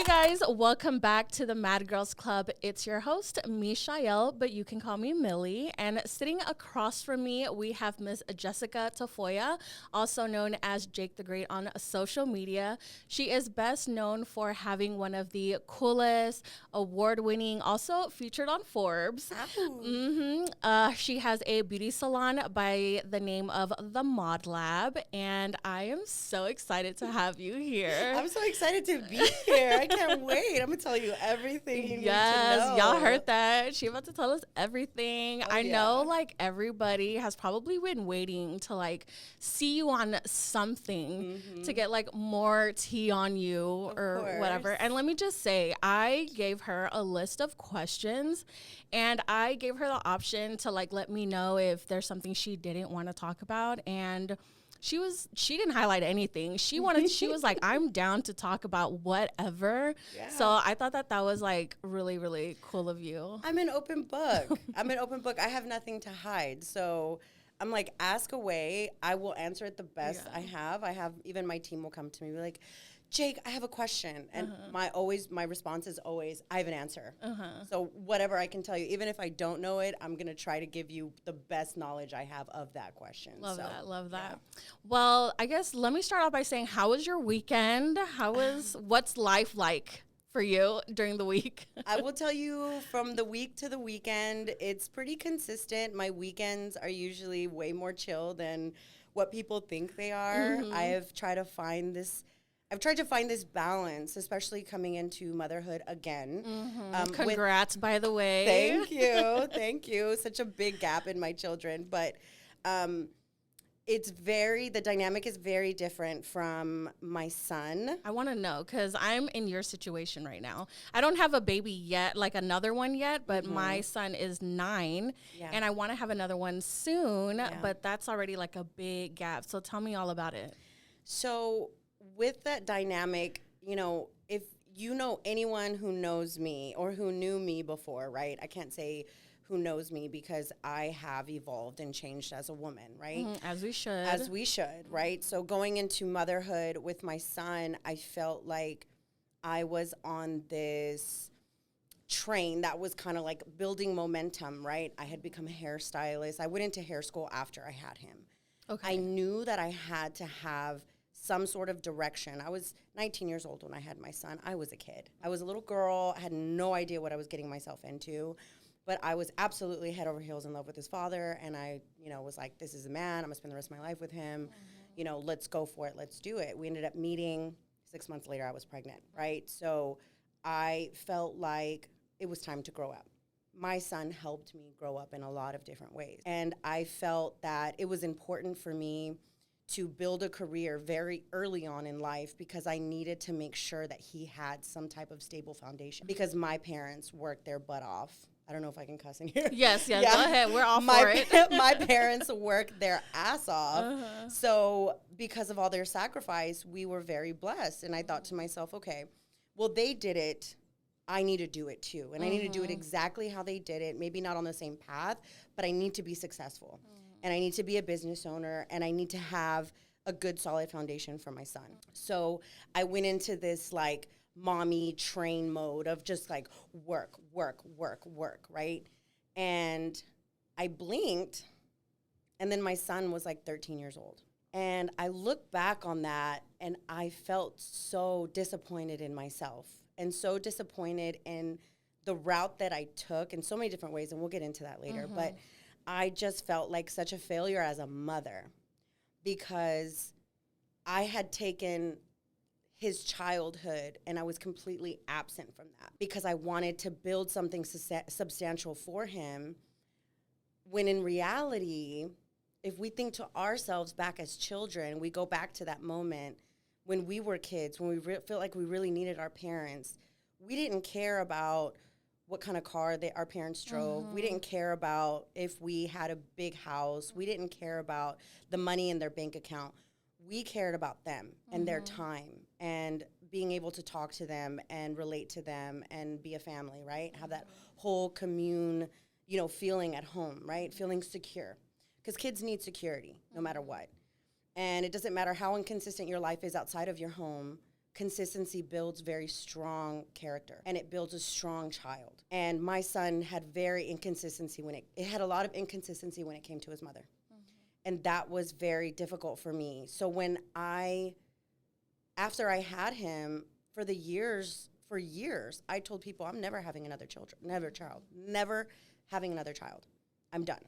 guys, welcome back to the Mad Girls Club. It's your host, Michaelle, but you can call me Millie. And sitting across from me, we have Miss Jessica Tafoya, also known as Jake the Great on social media. She is best known for having one of the coolest, award-winning, also featured on Forbes. She has a beauty salon by the name of the Mod Labb, and I am so excited to have you here. I'm so excited to be here. I can't wait. I'm going to tell you everything you need to know. Yes, y'all heard that. She about to tell us everything. I know, like, everybody has probably been waiting to, like, see you on something to get, like, more tea on you or whatever. And let me just say, I gave her a list of questions, and I gave her the option to, like, let me know if there's something she didn't want to talk about. And she didn't highlight anything. She was like, I'm down to talk about whatever. Yeah. So I thought that was like really, really cool of you. I'm an open book. I have nothing to hide. So I'm like, ask away. I will answer it the best I have. Even my team will come to me and be like, Jake, I have a question. And my response is always, I have an answer. So whatever I can tell you, even if I don't know it, I'm going to try to give you the best knowledge I have of that question. Love that. Yeah. Well, I guess let me start off by saying, how was your weekend? What's life like for you during the week? I will tell you, from the week to the weekend, it's pretty consistent. My weekends are usually way more chill than what people think they are. I've tried to find this balance, especially coming into motherhood again. Congrats, by the way. Thank you. Such a big gap in my children. But the dynamic is very different from my son. I want to know, because I'm in your situation right now. I don't have a baby yet, like another one yet, but my son is 9, and I want to have another one soon, but that's already like a big gap. So tell me all about it. So with that dynamic, if you know anyone who knows me or who knew me before, right? I can't say who knows me because I have evolved and changed as a woman, right? As we should. Right? So going into motherhood with my son, I felt like I was on this train that was kind of like building momentum, right? I had become a hairstylist. I went into hair school after I had him. Okay. I knew that I had to have some sort of direction. I was 19 years old when I had my son. I was a kid. I was a little girl. I had no idea what I was getting myself into, but I was absolutely head over heels in love with his father. And I, was like, this is a man. I'm gonna spend the rest of my life with him. Let's go for it. Let's do it. We ended up meeting. 6 months later, I was pregnant, right? So I felt like it was time to grow up. My son helped me grow up in a lot of different ways. And I felt that it was important for me to build a career very early on in life because I needed to make sure that he had some type of stable foundation because my parents worked their butt off. I don't know if I can cuss in here. Yes, go ahead. We're all for it. My parents worked their ass off. So because of all their sacrifice, we were very blessed. And I thought to myself, okay, well, they did it. I need to do it too. And I need to do it exactly how they did it. Maybe not on the same path, but I need to be successful. And I need to be a business owner, and I need to have a good, solid foundation for my son. So I went into this, like, mommy train mode of just, like, work, right? And I blinked, and then my son was, like, 13 years old. And I look back on that, and I felt so disappointed in myself and so disappointed in the route that I took in so many different ways, and we'll get into that later. But I just felt like such a failure as a mother because I had taken his childhood and I was completely absent from that because I wanted to build something substantial for him, when in reality, if we think to ourselves back as children, we go back to that moment when we were kids, when we felt like we really needed our parents. We didn't care about what kind of car our parents drove. We didn't care about if we had a big house. We didn't care about the money in their bank account. We cared about them and their time and being able to talk to them and relate to them and be a family, right? Have that whole commune, feeling at home, right? Feeling secure. Because kids need security no matter what. And it doesn't matter how inconsistent your life is outside of your home. consistency builds very strong character, and it builds a strong child. And my son had very inconsistency it had a lot of inconsistency when it came to his mother. And that was very difficult for me. So after I had him for years, I told people I'm never having never having another child. I'm done.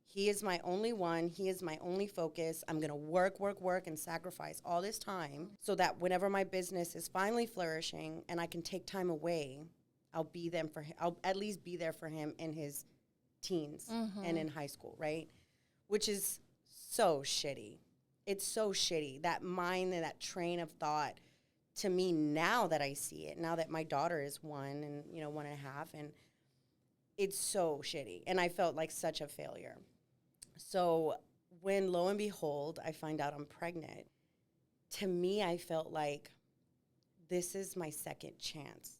He is my only one. He is my only focus. I'm going to work, and sacrifice all this time so that whenever my business is finally flourishing and I can take time away, I'll at least be there for him in his teens and in high school, right? Which is so shitty. It's so shitty. That mind and that train of thought, to me, now that I see it, now that my daughter is 1 and 1.5, and it's so shitty. And I felt like such a failure. So when, lo and behold, I find out I'm pregnant, to me, I felt like this is my second chance.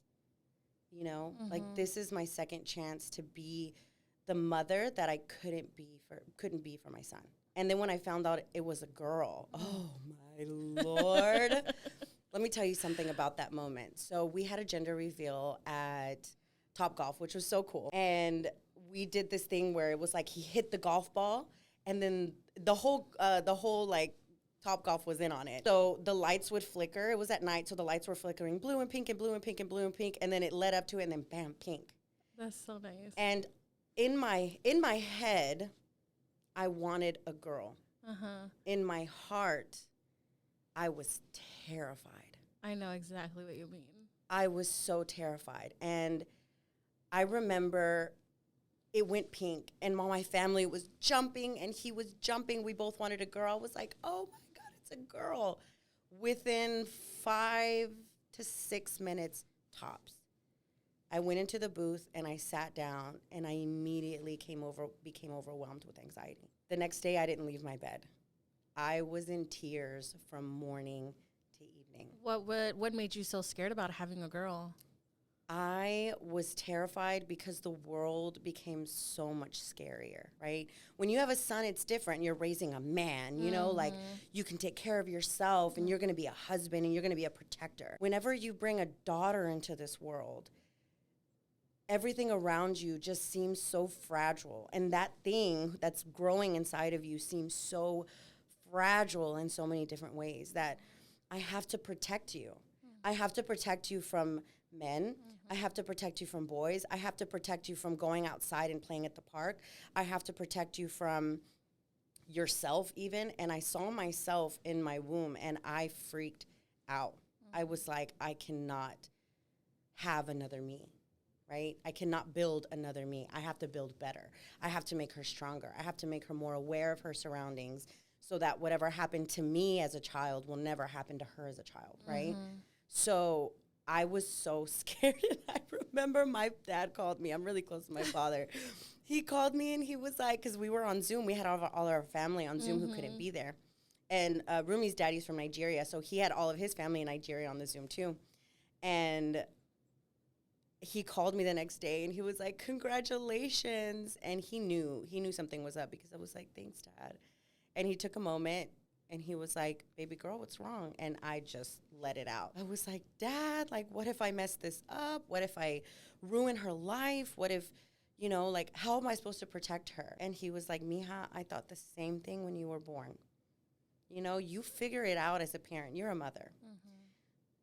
Like this is my second chance to be the mother that I couldn't be for my son. And then when I found out it was a girl, oh my Lord. Let me tell you something about that moment. So we had a gender reveal at Topgolf, which was so cool. And we did this thing where it was like he hit the golf ball, and then the whole like Topgolf was in on it. So the lights would flicker. It was at night, so the lights were flickering blue and pink and blue and pink and blue and pink, and then it led up to it, and then bam, pink. That's so nice. And in my head, I wanted a girl. In my heart, I was terrified. I know exactly what you mean. I was so terrified. And I remember it went pink, and my family was jumping, and he was jumping. We both wanted a girl. I was like, oh, my God, it's a girl. Within 5 to 6 minutes, tops, I went into the booth, and I sat down, and I immediately became overwhelmed with anxiety. The next day, I didn't leave my bed. I was in tears from morning to evening. What made you so scared about having a girl? I was terrified because the world became so much scarier, right? When you have a son, it's different. You're raising a man, like you can take care of yourself, and you're going to be a husband, and you're going to be a protector. Whenever you bring a daughter into this world, everything around you just seems so fragile. And that thing that's growing inside of you seems so fragile in so many different ways that I have to protect you. I have to protect you from men. I have to protect you from boys. I have to protect you from going outside and playing at the park. I have to protect you from yourself even. And I saw myself in my womb, and I freaked out. I was like, I cannot have another me, right? I cannot build another me. I have to build better. I have to make her stronger. I have to make her more aware of her surroundings so that whatever happened to me as a child will never happen to her as a child, right? So I was so scared. And I remember my dad called me. I'm really close to my father. He called me, and he was like, because we were on Zoom. We had all our family on Zoom who couldn't be there. And Rumi's daddy's from Nigeria, so he had all of his family in Nigeria on the Zoom too. And he called me the next day, and he was like, congratulations. And he knew something was up, because I was like, thanks, Dad. And he took a moment, and he was like, baby girl, what's wrong? And I just let it out. I was like, Dad, like, what if I mess this up? What if I ruin her life? What if, like, how am I supposed to protect her? And he was like, Mija, I thought the same thing when you were born. You figure it out as a parent. You're a mother.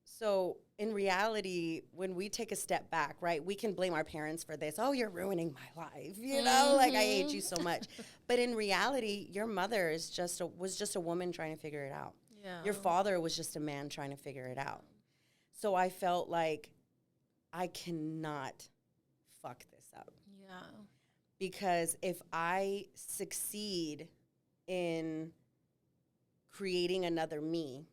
So in reality, when we take a step back, right, we can blame our parents for this. Oh, you're ruining my life, like I hate you so much. But in reality, your mother was just a woman trying to figure it out. Yeah. Your father was just a man trying to figure it out. So I felt like I cannot fuck this up. Yeah. Because if I succeed in creating another me,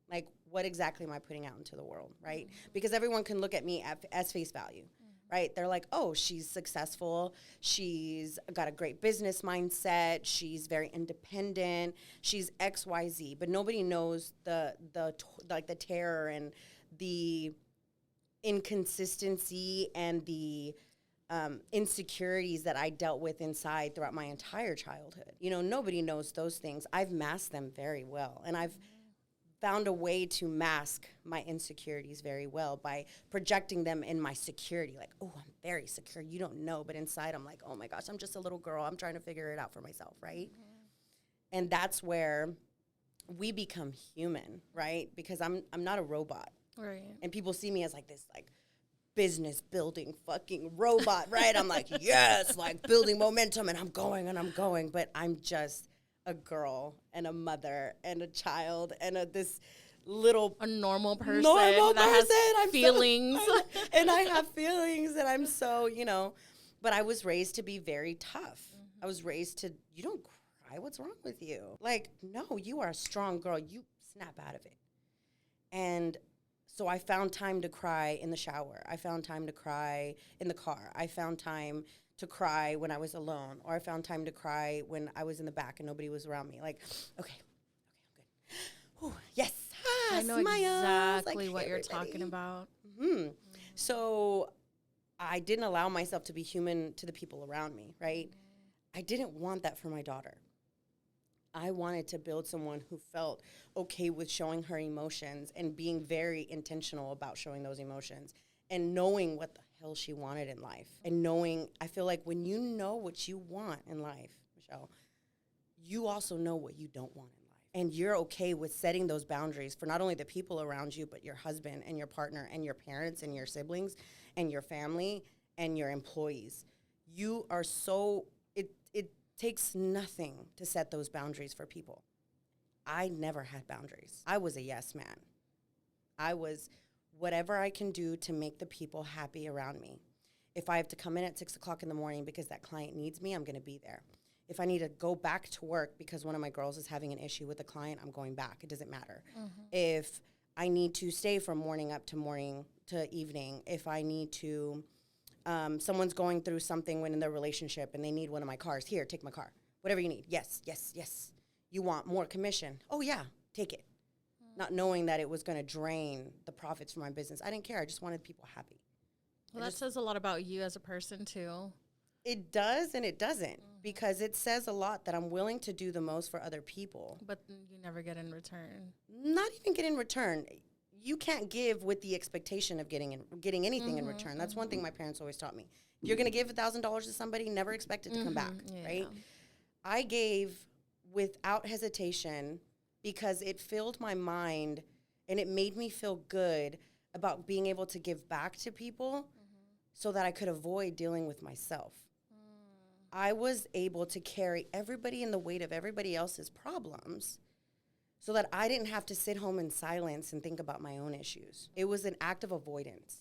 like, what exactly am I putting out into the world, right? Because everyone can look at me as face value, right? They're like, oh, she's successful. She's got a great business mindset. She's very independent. She's X, Y, Z. But nobody knows the terror and the inconsistency and the insecurities that I dealt with inside throughout my entire childhood. Nobody knows those things. I've masked them very well, and I've found a way to mask my insecurities very well by projecting them in my security. Like, oh, I'm very secure. You don't know. But inside, I'm like, oh, my gosh, I'm just a little girl. I'm trying to figure it out for myself, right? Mm-hmm. And that's where we become human, right? Because I'm not a robot. Right. And people see me as like this, like, business building fucking robot, right? I'm like, yes, like building momentum, and I'm going. But I'm just a girl and a mother and a child and this little a normal person that has feelings. And I have feelings, and I'm so, but I was raised to be very tough. Mm-hmm. I was raised to, you don't cry. What's wrong with you? Like, no, you are a strong girl. You snap out of it. And so I found time to cry in the shower. I found time to cry in the car. I found time to cry when I was alone, or I found time to cry when I was in the back and nobody was around me. Like, okay, I'm good. Ooh, yes. I know exactly what you're talking about. Mm-hmm. Mm-hmm. So I didn't allow myself to be human to the people around me, right? Mm-hmm. I didn't want that for my daughter. I wanted to build someone who felt okay with showing her emotions and being very intentional about showing those emotions and knowing what the hell she wanted in life. And knowing, I feel like when you know what you want in life, Michelle, you also know what you don't want in life. And you're okay with setting those boundaries for not only the people around you, but your husband and your partner and your parents and your siblings and your family and your employees. You are so, it takes nothing to set those boundaries for people. I never had boundaries. I was a yes man. I was whatever I can do to make the people happy around me. If I have to come in at 6 o'clock in the morning because that client needs me, I'm going to be there. If I need to go back to work because one of my girls is having an issue with a client, I'm going back. It doesn't matter. Mm-hmm. If I need to stay from morning to evening, if I need to, someone's going through something when in their relationship and they need one of my cars, here, take my car. Whatever you need. Yes, yes, yes. You want more commission? Oh, yeah, take it. Not knowing that it was going to drain the profits from my business. I didn't care. I just wanted people happy. Well, that says a lot about you as a person, too. It does and it doesn't, because it says a lot that I'm willing to do the most for other people. But you never get in return. Not even get in return. You can't give with the expectation of getting anything in return. That's one thing my parents always taught me. If you're going to give $1,000 to somebody, never expect it to come back, right? I gave without hesitation because it filled my mind and it made me feel good about being able to give back to people so that I could avoid dealing with myself. I was able to carry everybody in the weight of everybody else's problems so that I didn't have to sit home in silence and think about my own issues. It was an act of avoidance.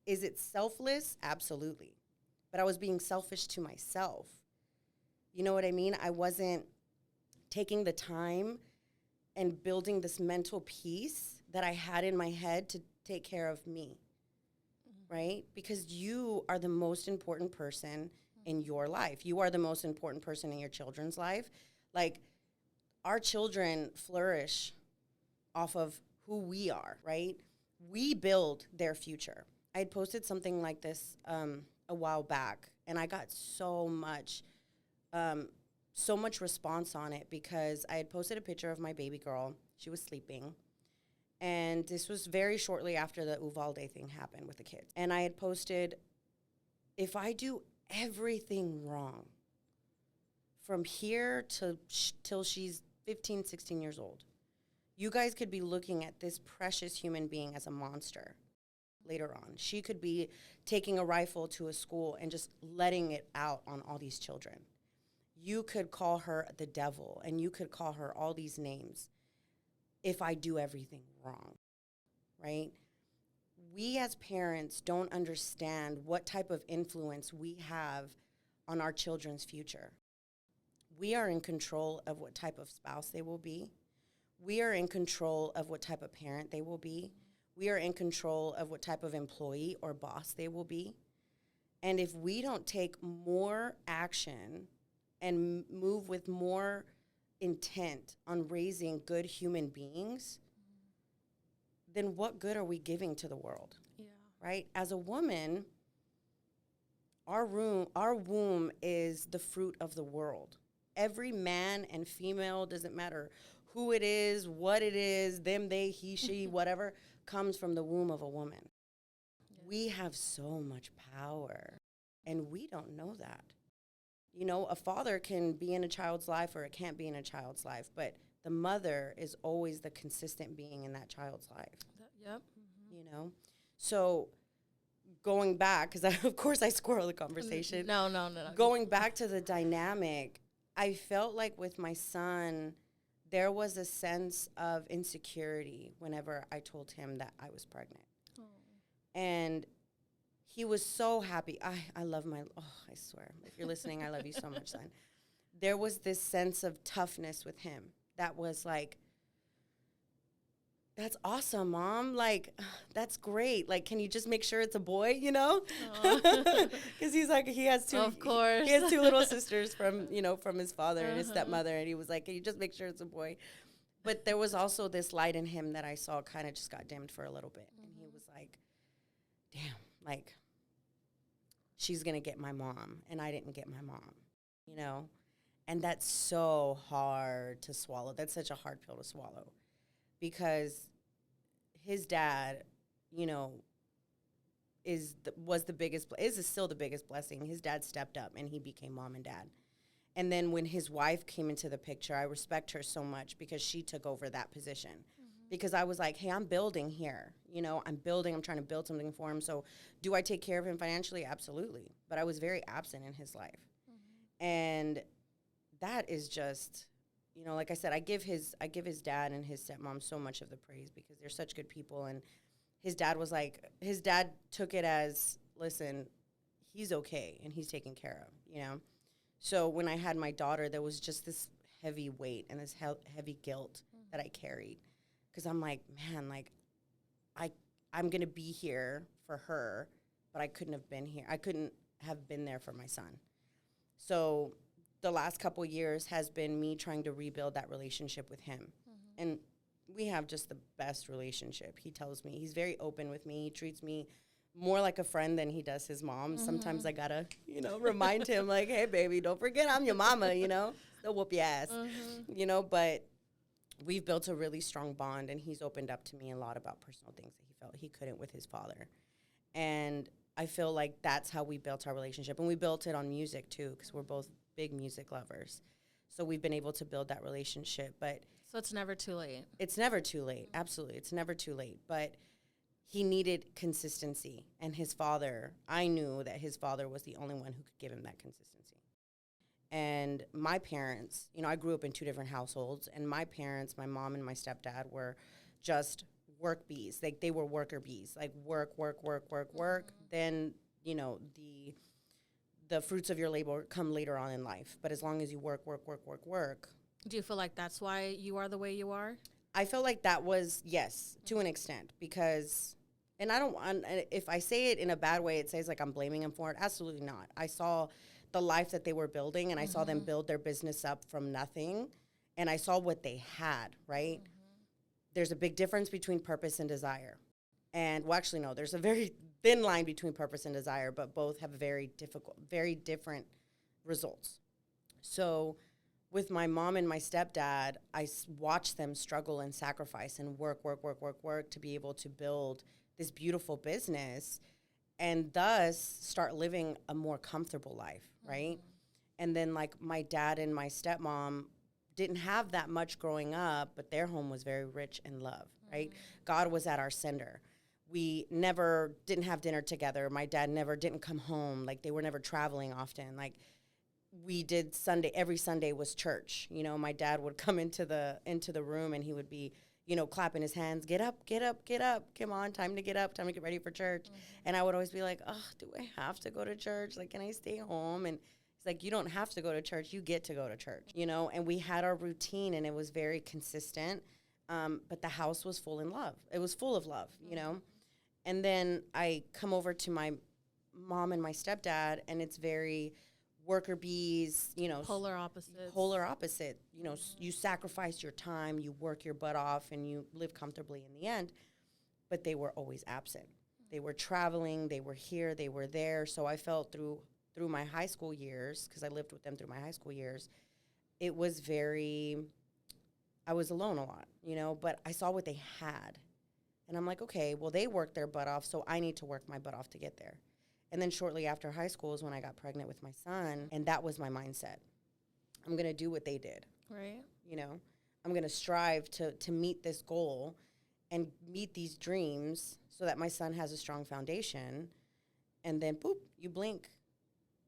Is it selfless? Absolutely. But I was being selfish to myself. You know what I mean? I wasn't taking the time and building this mental peace that I had in my head to take care of me, right? Because you are the most important person in your life. You are the most important person in your children's life. Like, our children flourish off of who we are, right? We build their future. I had posted something like this a while back, and I got so much response on it because I had posted a picture of my baby girl. She was sleeping. And this was very shortly after the Uvalde thing happened with the kids. And I had posted, if I do everything wrong from here till she's 15, 16 years old, you guys could be looking at this precious human being as a monster later on. She could be taking a rifle to a school and just letting it out on all these children. You could call her the devil, and you could call her all these names if I do everything wrong, right? We as parents don't understand what type of influence we have on our children's future. We are in control of what type of spouse they will be. We are in control of what type of parent they will be. We are in control of what type of employee or boss they will be. And if we don't take more action and move with more intent on raising good human beings, then what good are we giving to the world? Yeah. Right? As a woman, our womb is the fruit of the world. every man and female, doesn't matter who it is, what it is, them, they, he, she, whatever, comes from the womb of a woman. Yeah. We have so much power, and we don't know that. You know, a father can be in a child's life or it can't be in a child's life, but the mother is always the consistent being in that child's life. Yep. You know? So going back, because of course I squirrel the conversation. No. Going back to the dynamic, I felt like with my son, there was a sense of insecurity whenever I told him that I was pregnant. Oh. And he was so happy. I love I swear, if you're listening, I love you so much, son. There was this sense of toughness with him that was like, that's awesome, Mom. Like, that's great. Like, can you just make sure it's a boy, you know? Because he's like, he has two. Of course. He has two little sisters from his father and his stepmother. And he was like, can you just make sure it's a boy? But there was also this light in him that I saw kind of just got dimmed for a little bit. Mm-hmm. And he was like, damn, like, she's going to get my mom. And I didn't get my mom, you know? And that's so hard to swallow. That's such a hard pill to swallow. Because his dad, you know, is still the biggest blessing. His dad stepped up and he became mom and dad. And then when his wife came into the picture, I respect her so much because she took over that position. Mm-hmm. Because I was like, hey, I'm building here. You know, I'm trying to build something for him. So do I take care of him financially? Absolutely. But I was very absent in his life. Mm-hmm. And that is just... You know, like I said, I give his dad and his stepmom so much of the praise because they're such good people. And his dad took it as, listen, he's okay and he's taken care of, you know. So when I had my daughter, there was just this heavy weight and this heavy guilt that I carried because I'm like, man, like I'm going to be here for her, but I couldn't have been here. I couldn't have been there for my son. So the last couple years has been me trying to rebuild that relationship with him. Mm-hmm. And we have just the best relationship. He tells me, he's very open with me. He treats me more like a friend than he does his mom. Mm-hmm. Sometimes I gotta, you know, remind him like, hey, baby, don't forget I'm your mama, you know? They'll whoop your ass, you know? But we've built a really strong bond, and he's opened up to me a lot about personal things that he felt he couldn't with his father. And I feel like that's how we built our relationship. And we built it on music, too, because we're both big music lovers. So we've been able to build that relationship. But so it's never too late. It's never too late. Absolutely. It's never too late. But he needed consistency. And his father, I knew that his father was the only one who could give him that consistency. And my parents, you know, I grew up in two different households. And my parents, my mom and my stepdad, were just work bees. Like, they were worker bees. Like, work. Mm-hmm. Then, you know, the fruits of your labor come later on in life. But as long as you work. Do you feel like that's why you are the way you are? I feel like that was, yes, to an extent. Because, and I don't want, if I say it in a bad way, it says like I'm blaming him for it. Absolutely not. I saw the life that they were building, and I saw them build their business up from nothing. And I saw what they had, right? Mm-hmm. There's a big difference between purpose and desire. And, well, actually, no, there's a very thin line between purpose and desire, but both have very different results. So with my mom and my stepdad, I watched them struggle and sacrifice and work to be able to build this beautiful business and thus start living a more comfortable life, right? And then, like, my dad and my stepmom didn't have that much growing up, but their home was very rich in love, right? God was at our center. We never didn't have dinner together. My dad didn't come home. Like, they were never traveling often. Like, we did every Sunday was church. You know, my dad would come into the room and he would be, you know, clapping his hands, get up. Come on, time to get up, time to get ready for church. And I would always be like, oh, do I have to go to church? Like, can I stay home? And he's like, you don't have to go to church. You get to go to church, you know? And we had our routine and it was very consistent. But the house was full in love. It was full of love, you know? And then I come over to my mom and my stepdad, and it's very worker bees, you know. Polar opposite. You know, you sacrifice your time, you work your butt off, and you live comfortably in the end. But they were always absent. They were traveling. They were here. They were there. So I felt through my high school years, because I lived with them through my high school years, it was I was alone a lot, you know, but I saw what they had. And I'm like, okay, well, they worked their butt off, so I need to work my butt off to get there. And then shortly after high school is when I got pregnant with my son, and that was my mindset. I'm going to do what they did. Right. You know, I'm going to strive to meet this goal and meet these dreams so that my son has a strong foundation. And then, boop, you blink.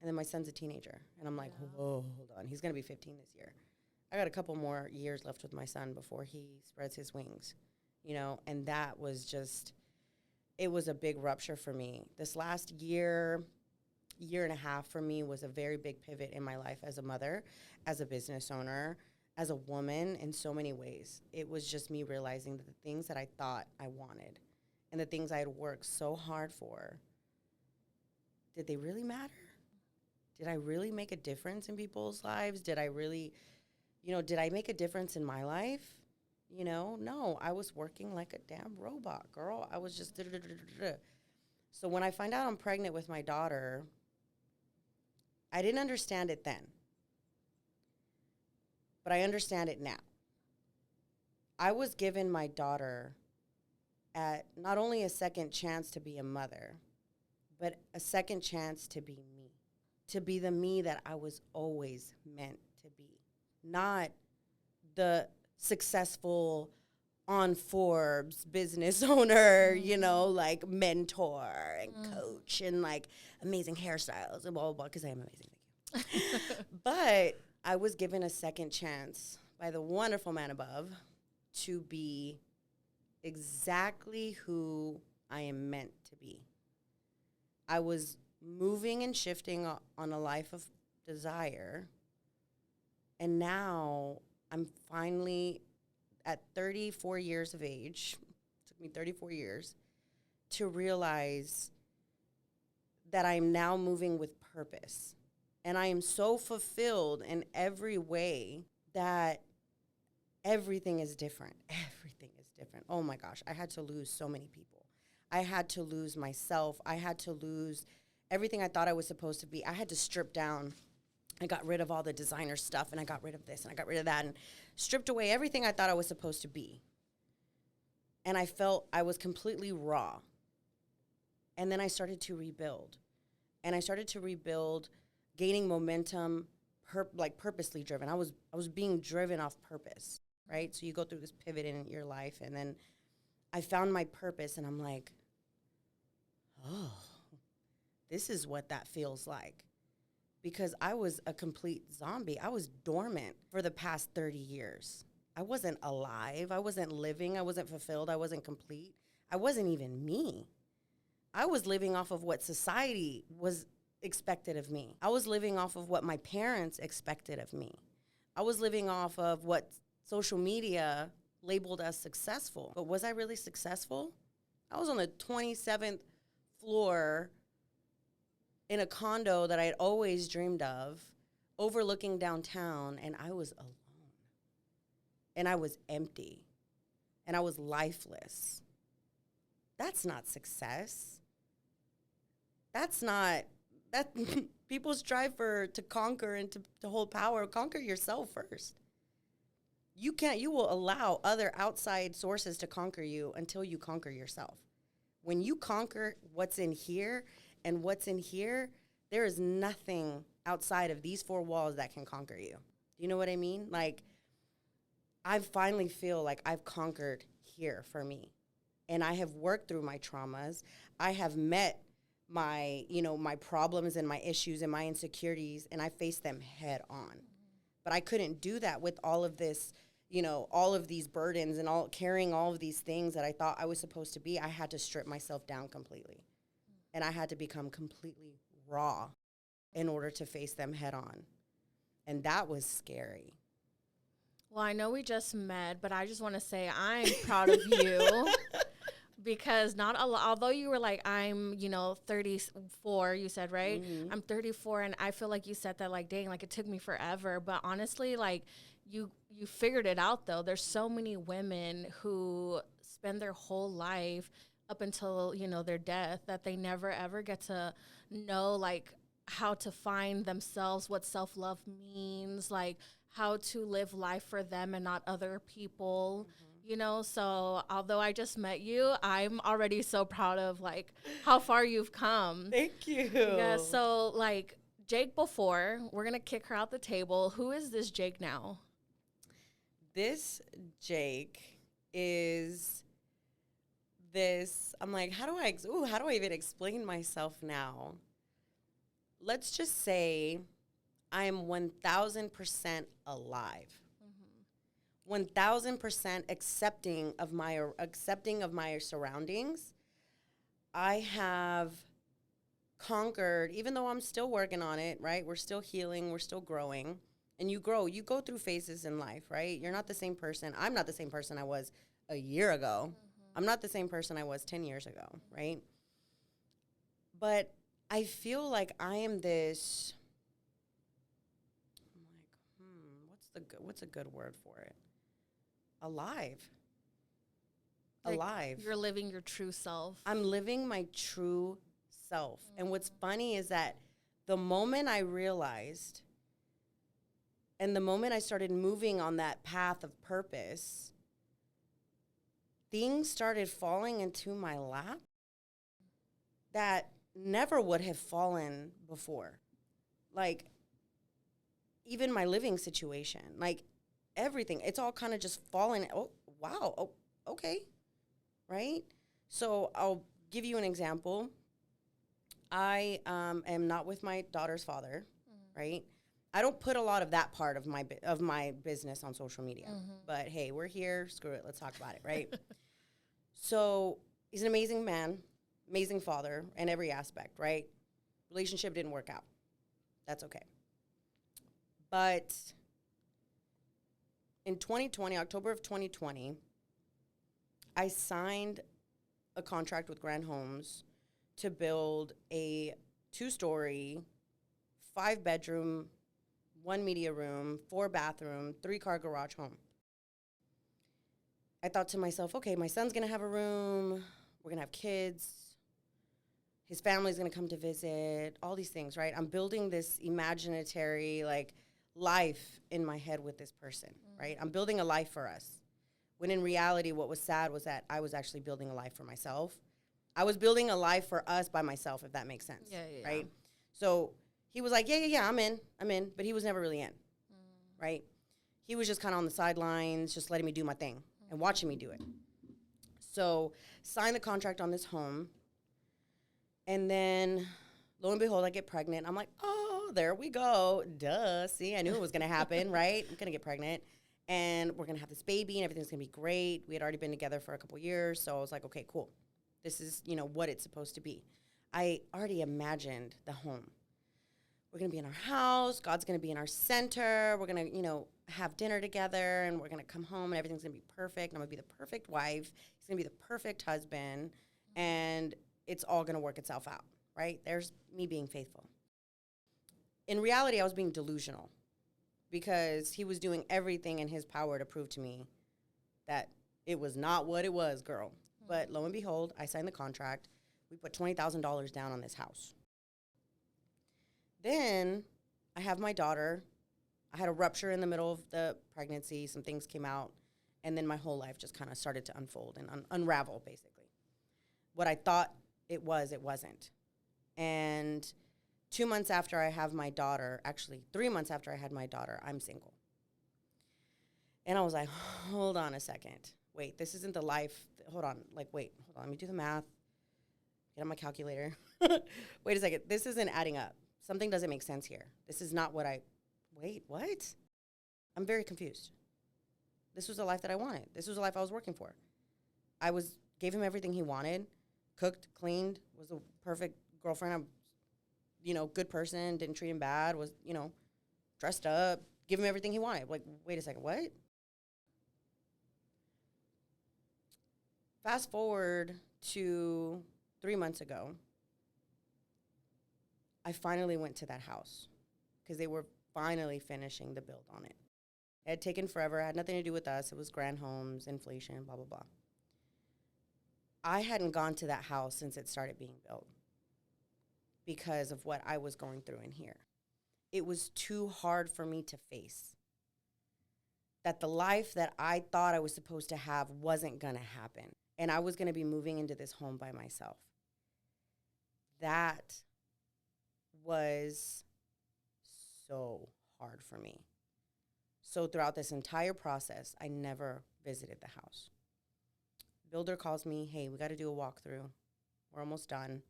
And then my son's a teenager. And I'm like, whoa, hold on. He's going to be 15 this year. I got a couple more years left with my son before he spreads his wings, you know, and that was just, it was a big rupture for me. This last year and a half for me was a very big pivot in my life as a mother, as a business owner, as a woman in so many ways. It was just me realizing that the things that I thought I wanted and the things I had worked so hard for, did they really matter? Did I really make a difference in people's lives? Did I really, you know, did I make a difference in my life? You know, no, I was working like a damn robot, girl. I was just So when I find out I'm pregnant with my daughter, I didn't understand it then, but I understand it now. I was given my daughter at not only a second chance to be a mother, but a second chance to be me, to be the me that I was always meant to be, not the successful on Forbes business owner, you know, like mentor and coach and like amazing hairstyles and blah, blah, blah, because I am amazing, thank you. But I was given a second chance by the wonderful man above to be exactly who I am meant to be. I was moving and shifting on a life of desire, and now I'm finally at 34 years of age, it took me 34 years, to realize that I'm now moving with purpose. And I am so fulfilled in every way that everything is different. Everything is different. Oh my gosh, I had to lose so many people. I had to lose myself. I had to lose everything I thought I was supposed to be. I had to strip down. I got rid of all the designer stuff, and I got rid of this, and I got rid of that, and stripped away everything I thought I was supposed to be. And I felt I was completely raw. And then I started to rebuild. And I started to rebuild, gaining momentum, purposely driven. I was being driven off purpose, right? So you go through this pivot in your life, and then I found my purpose, and I'm like, oh, this is what that feels like. Because I was a complete zombie. I was dormant for the past 30 years. I wasn't alive. I wasn't living. I wasn't fulfilled. I wasn't complete. I wasn't even me. I was living off of what society was expected of me. I was living off of what my parents expected of me. I was living off of what social media labeled as successful. But was I really successful? I was on the 27th floor in a condo that I had always dreamed of, overlooking downtown, and I was alone. And I was empty. And I was lifeless. That's not success. That's not, that people strive to conquer and to hold power. Conquer yourself first. You will allow other outside sources to conquer you until you conquer yourself. When you conquer what's in here, and what's in here, there is nothing outside of these four walls that can conquer you. Do you know what I mean? Like, I finally feel like I've conquered here for me. And I have worked through my traumas. I have met my problems and my issues and my insecurities, and I faced them head on. But I couldn't do that with all of this, all of these burdens and carrying all of these things that I thought I was supposed to be. I had to strip myself down completely. And I had to become completely raw in order to face them head on. And that was scary. Well, I know we just met, but I just want to say I'm proud of you because although you were like, I'm, 34, you said, right? Mm-hmm. I'm 34, and I feel like you said that like, dang, like it took me forever. But honestly, like you figured it out, though. There's so many women who spend their whole life up until, their death, that they never, ever get to know, like, how to find themselves, what self-love means, like, how to live life for them and not other people. You know, so although I just met you, I'm already so proud of like how far you've come. Thank you. Yeah, so like Jake before, we're going to kick her out the table. Who is this Jake now? This Jake is this, I'm like, how do I even explain myself now? Let's just say I am 1,000% alive. 1,000% accepting of my surroundings. I have conquered, even though I'm still working on it, right? We're still healing, we're still growing. And you go through phases in life, right? You're not the same person. I'm not the same person I was a year ago. I'm not the same person I was 10 years ago, right? But I feel like I am this, I'm like, what's a good word for it? Alive. Like Alive. You're living your true self. I'm living my true self. And what's funny is that the moment I realized and the moment I started moving on that path of purpose, things started falling into my lap that never would have fallen before. Like, even my living situation, like everything, it's all kind of just falling. Oh, wow. Oh, okay. Right? So I'll give you an example. I am not with my daughter's father, right? I don't put a lot of that part of my business on social media. But hey, we're here. Screw it. Let's talk about it, right? So he's an amazing man, amazing father in every aspect, right? Relationship didn't work out. That's okay. But in 2020, October of 2020, I signed a contract with Grand Homes to build a 2-story, 5-bedroom, 1 media room, 4-bathroom, 3-car garage home. I thought to myself, okay, my son's going to have a room. We're going to have kids. His family's going to come to visit, all these things, right? I'm building this imaginary, like, life in my head with this person, right? I'm building a life for us. When in reality, what was sad was that I was actually building a life for myself. I was building a life for us by myself, if that makes sense, right? So he was like, yeah, I'm in, but he was never really in, right? He was just kind of on the sidelines, just letting me do my thing and watching me do it. So signed the contract on this home, and then lo and behold, I get pregnant. I'm like, oh, there we go. Duh. See, I knew it was going to happen, right? I'm going to get pregnant, and we're going to have this baby, and everything's going to be great. We had already been together for a couple years, so I was like, okay, cool. This is, what it's supposed to be. I already imagined the home. We're going to be in our house. God's going to be in our center. We're going to, have dinner together, and we're going to come home, and everything's going to be perfect. And I'm going to be the perfect wife. He's going to be the perfect husband, and it's all going to work itself out, right? There's me being faithful. In reality, I was being delusional because he was doing everything in his power to prove to me that it was not what it was, girl. But lo and behold, I signed the contract. We put $20,000 down on this house. Then I have my daughter. I had a rupture in the middle of the pregnancy. Some things came out. And then my whole life just kind of started to unfold and unravel, basically. What I thought it was, it wasn't. And 2 months after I have my daughter, actually 3 months after I had my daughter, I'm single. And I was like, hold on a second. Wait, this isn't the life. Hold on. Let me do the math. Get on my calculator. Wait a second. This isn't adding up. Something doesn't make sense here. This is not what wait, what? I'm very confused. This was the life that I wanted. This was the life I was working for. Gave him everything he wanted, cooked, cleaned, was a perfect girlfriend. I'm, good person, didn't treat him bad, was, dressed up, give him everything he wanted. Like, wait a second, what? Fast forward to 3 months ago, I finally went to that house because they were finally finishing the build on it. It had taken forever. It had nothing to do with us. It was Grand Homes, inflation, blah, blah, blah. I hadn't gone to that house since it started being built because of what I was going through in here. It was too hard for me to face. that the life that I thought I was supposed to have wasn't going to happen. And I was going to be moving into this home by myself. That was so hard for me. So throughout this entire process, I never visited the house. Builder calls me, hey, we got to do a walkthrough. We're almost done.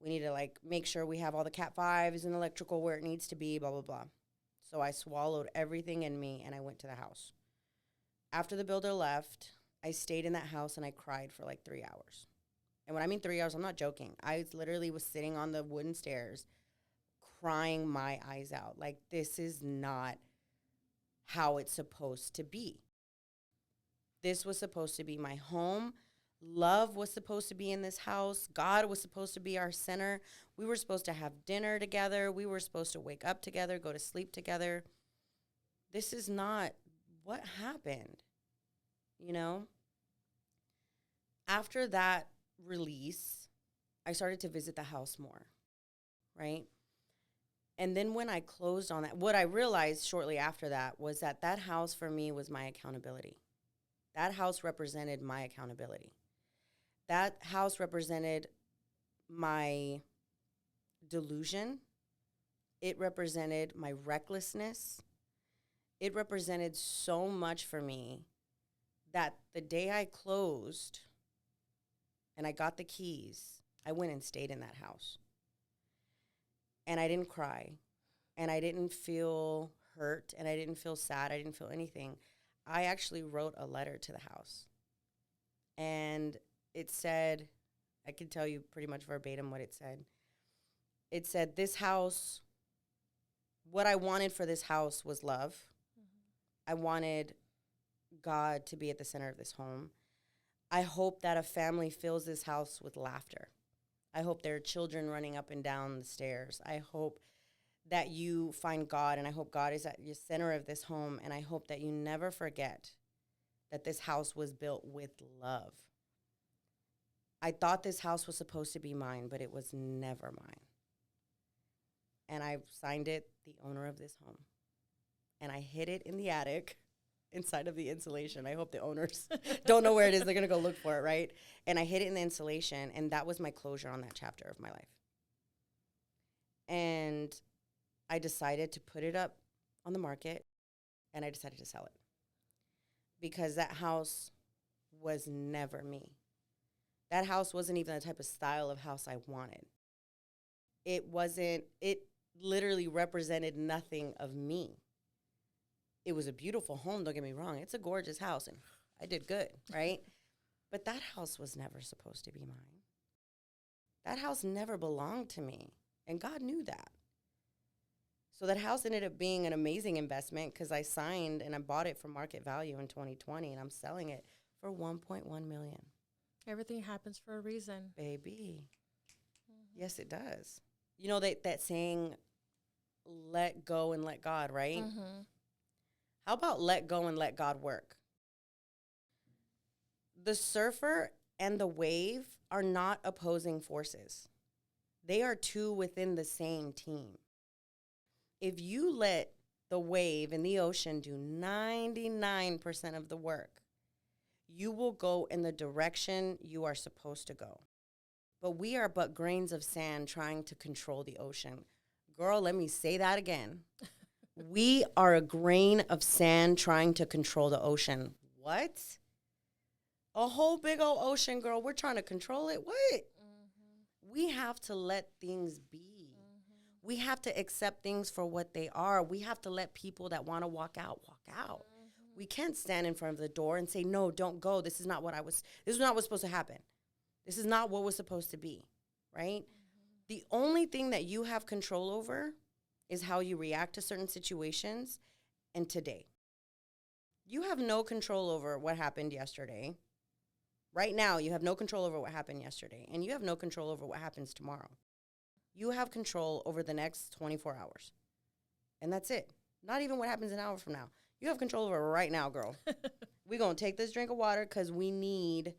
We need to like make sure we have all the Cat 5s and electrical where it needs to be, blah, blah, blah. So I swallowed everything in me and I went to the house. After the builder left, I stayed in that house and I cried for like 3 hours. And when I mean 3 hours, I'm not joking. I literally was sitting on the wooden stairs crying my eyes out. Like, this is not how it's supposed to be. This was supposed to be my home. Love was supposed to be in this house. God was supposed to be our center. We were supposed to have dinner together. We were supposed to wake up together, go to sleep together. This is not what happened, you know? After that release, I started to visit the house more, right? And then when I closed on that, what I realized shortly after that was that that house for me was my accountability. That house represented my accountability. That house represented my delusion. It represented my recklessness. It represented so much for me that the day I closed and I got the keys, I went and stayed in that house. And I didn't cry, and I didn't feel hurt, and I didn't feel sad. I didn't feel anything. I actually wrote a letter to the house. And it said, I can tell you pretty much verbatim what it said. It said, this house, what I wanted for this house was love. Mm-hmm. I wanted God to be at the center of this home. I hope that a family fills this house with laughter. I hope there are children running up and down the stairs. I hope that you find God, and I hope God is at the center of this home, and I hope that you never forget that this house was built with love. I thought this house was supposed to be mine, but it was never mine. And I signed it, the owner of this home. And I hid it in the attic inside of the insulation. I hope the owners don't know where it is. They're going to go look for it, right? And I hid it in the insulation, and that was my closure on that chapter of my life. And I decided to put it up on the market, and I decided to sell it. Because that house was never me. That house wasn't even the type of style of house I wanted. It literally represented nothing of me. It was a beautiful home, don't get me wrong. It's a gorgeous house, and I did good, right? But that house was never supposed to be mine. That house never belonged to me, and God knew that. So that house ended up being an amazing investment because I signed and I bought it for market value in 2020, and I'm selling it for $1.1 million. Everything happens for a reason. Baby. Mm-hmm. Yes, it does. You know that saying, let go and let God, right? Mm-hmm. How about let go and let God work? The surfer and the wave are not opposing forces. They are two within the same team. If you let the wave in the ocean do 99% of the work, you will go in the direction you are supposed to go. But we are but grains of sand trying to control the ocean. Girl, let me say that again. We are a grain of sand trying to control the ocean. What? A whole big old ocean, girl. We're trying to control it? What? Mm-hmm. We have to let things be. Mm-hmm. We have to accept things for what they are. We have to let people that want to walk out, walk out. Mm-hmm. We can't stand in front of the door and say, no, don't go. This is not what's supposed to happen. This is not what was supposed to be, right? Mm-hmm. The only thing that you have control over is how you react to certain situations and today. You have no control over what happened yesterday. Right now, you have no control over what happened yesterday, and you have no control over what happens tomorrow. You have control over the next 24 hours, and that's it. Not even what happens an hour from now. You have control over it right now, girl. We're going to take this drink of water because we need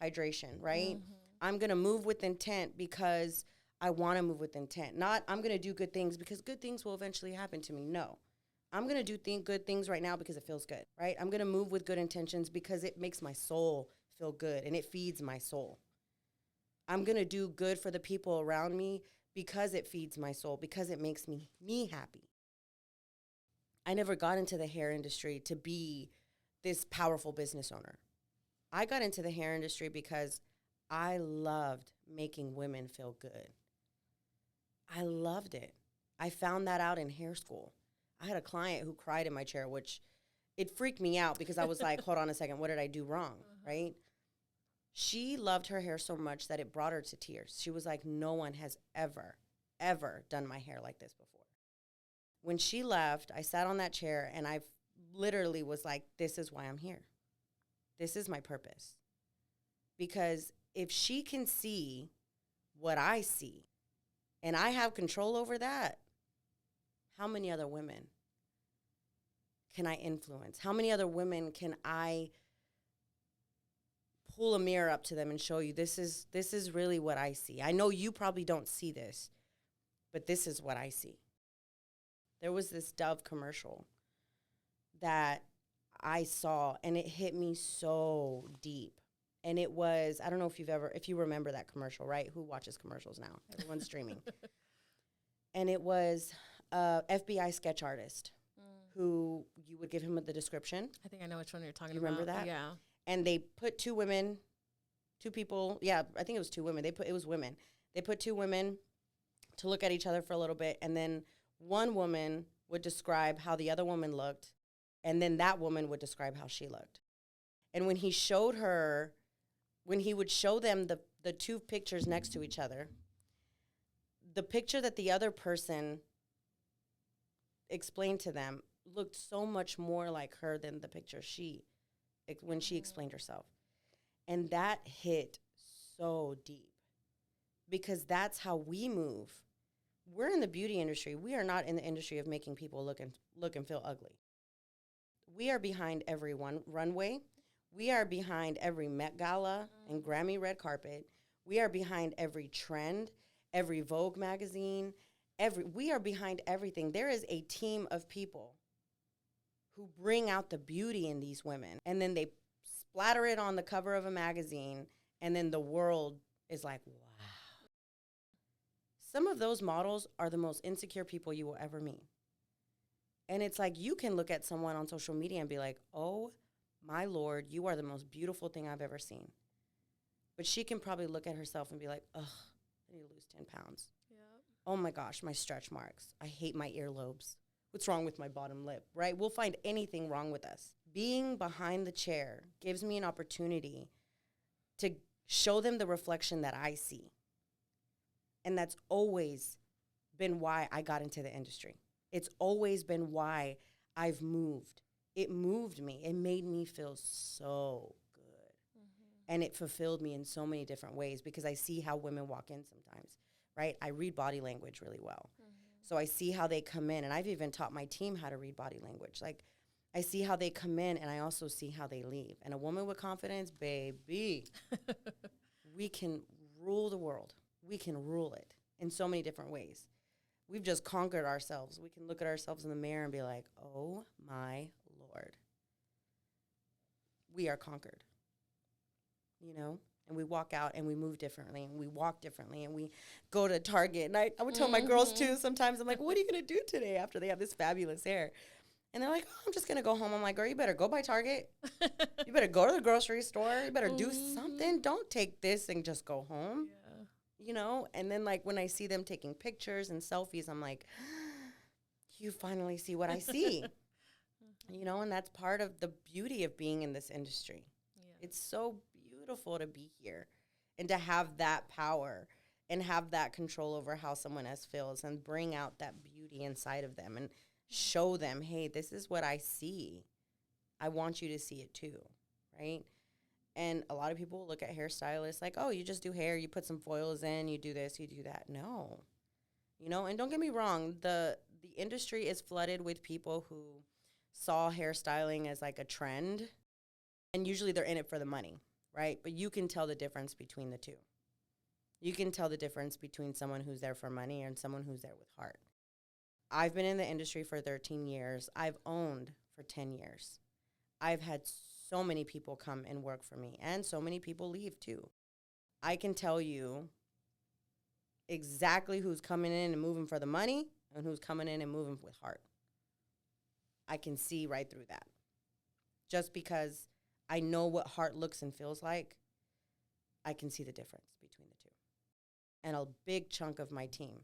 hydration, right? Mm-hmm. I'm going to move with intent because I want to move with intent. Not I'm going to do good things because good things will eventually happen to me. No. I'm going to do good things right now because it feels good, right? I'm going to move with good intentions because it makes my soul feel good and it feeds my soul. I'm going to do good for the people around me because it feeds my soul, because it makes me happy. I never got into the hair industry to be this powerful business owner. I got into the hair industry because I loved making women feel good. I loved it. I found that out in hair school. I had a client who cried in my chair, which it freaked me out because I was like, hold on a second, what did I do wrong, right? She loved her hair so much that it brought her to tears. She was like, no one has ever done my hair like this before. When she left, I sat on that chair and I literally was like, this is why I'm here. This is my purpose. Because if she can see what I see and I have control over that, how many other women can I influence? How many other women can I pull a mirror up to them and show you this is really what I see? I know you probably don't see this, but this is what I see. There was this Dove commercial that I saw and it hit me so deep. And it was, I don't know if you remember that commercial, right? Who watches commercials now? Everyone's streaming. And it was a FBI sketch artist who you would give him the description. I think I know which one you're talking you about. Remember that? Yeah. And they put two people. Yeah, I think it was two women. It was women. They put two women to look at each other for a little bit. And then one woman would describe how the other woman looked. And then that woman would describe how she looked. And when he would show them the two pictures next to each other, the picture that the other person explained to them looked so much more like her than the picture when she explained herself. And that hit so deep because that's how we move. We're in the beauty industry. We are not in the industry of making people look and feel ugly. We are behind every runway. We are behind every Met Gala and Grammy red carpet. We are behind every trend, every Vogue magazine. We are behind everything. There is a team of people who bring out the beauty in these women, and then they splatter it on the cover of a magazine, and then the world is like, wow. Some of those models are the most insecure people you will ever meet. And it's like you can look at someone on social media and be like, oh, my Lord, you are the most beautiful thing I've ever seen. But she can probably look at herself and be like, ugh, I need to lose 10 pounds. Yep. Oh, my gosh, my stretch marks. I hate my earlobes. What's wrong with my bottom lip, right? We'll find anything wrong with us. Being behind the chair gives me an opportunity to show them the reflection that I see. And that's always been why I got into the industry. It's always been why I've moved. It moved me. It made me feel so good. Mm-hmm. And it fulfilled me in so many different ways because I see how women walk in sometimes, right? I read body language really well. Mm-hmm. So I see how they come in, and I've even taught my team how to read body language. Like, I see how they come in, and I also see how they leave. And a woman with confidence, baby, we can rule the world. We can rule it in so many different ways. We've just conquered ourselves. We can look at ourselves in the mirror and be like, oh, my Lord. We are conquered, you know? And we walk out and we move differently and we walk differently and we go to Target. And I would tell my girls, too, sometimes, I'm like, what are you going to do today after they have this fabulous hair? And they're like, oh, I'm just going to go home. I'm like, girl, you better go by Target. You better go to the grocery store. You better do something. Don't take this and just go home. Yeah. You know? And then, like, when I see them taking pictures and selfies, I'm like, you finally see what I see. You know? And that's part of the beauty of being in this industry. Yeah. It's so beautiful to be here and to have that power and have that control over how someone else feels and bring out that beauty inside of them and show them, hey, this is what I see. I want you to see it too, right? And a lot of people look at hairstylists like, oh, you just do hair, you put some foils in, you do this, you do that. No. You know, and don't get me wrong, the industry is flooded with people who saw hairstyling as like a trend, and usually they're in it for the money, right? But you can tell the difference between the two. You can tell the difference between someone who's there for money and someone who's there with heart. I've been in the industry for 13 years. I've owned for 10 years. I've had so many people come and work for me, and so many people leave too. I can tell you exactly who's coming in and moving for the money and who's coming in and moving with heart. I can see right through that. Just because I know what heart looks and feels like, I can see the difference between the two. And a big chunk of my team,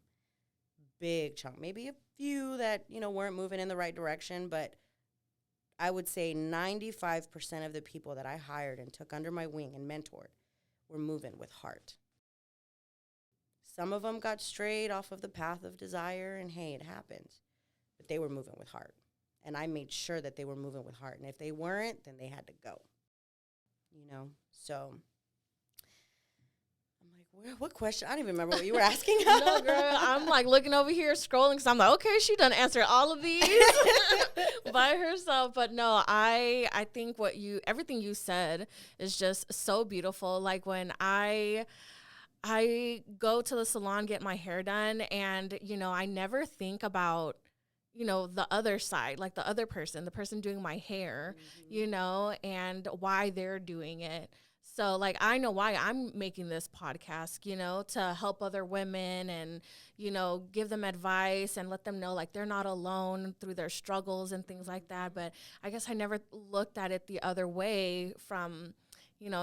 big chunk, maybe a few that, weren't moving in the right direction, but I would say 95% of the people that I hired and took under my wing and mentored were moving with heart. Some of them got strayed off of the path of desire, and hey, it happens. But they were moving with heart. And I made sure that they were moving with heart. And if they weren't, then they had to go. So I'm like, what question? I don't even remember what you were asking. No, girl, I'm like looking over here scrolling because I'm like, okay, she done answered all of these by herself. But no, I think everything you said is just so beautiful. Like when I go to the salon, get my hair done, and, I never think about, the other side, like the other person, the person doing my hair, and why they're doing it. So, like, I know why I'm making this podcast, to help other women and, give them advice and let them know, like, they're not alone through their struggles and things like that. But I guess I never looked at it the other way from,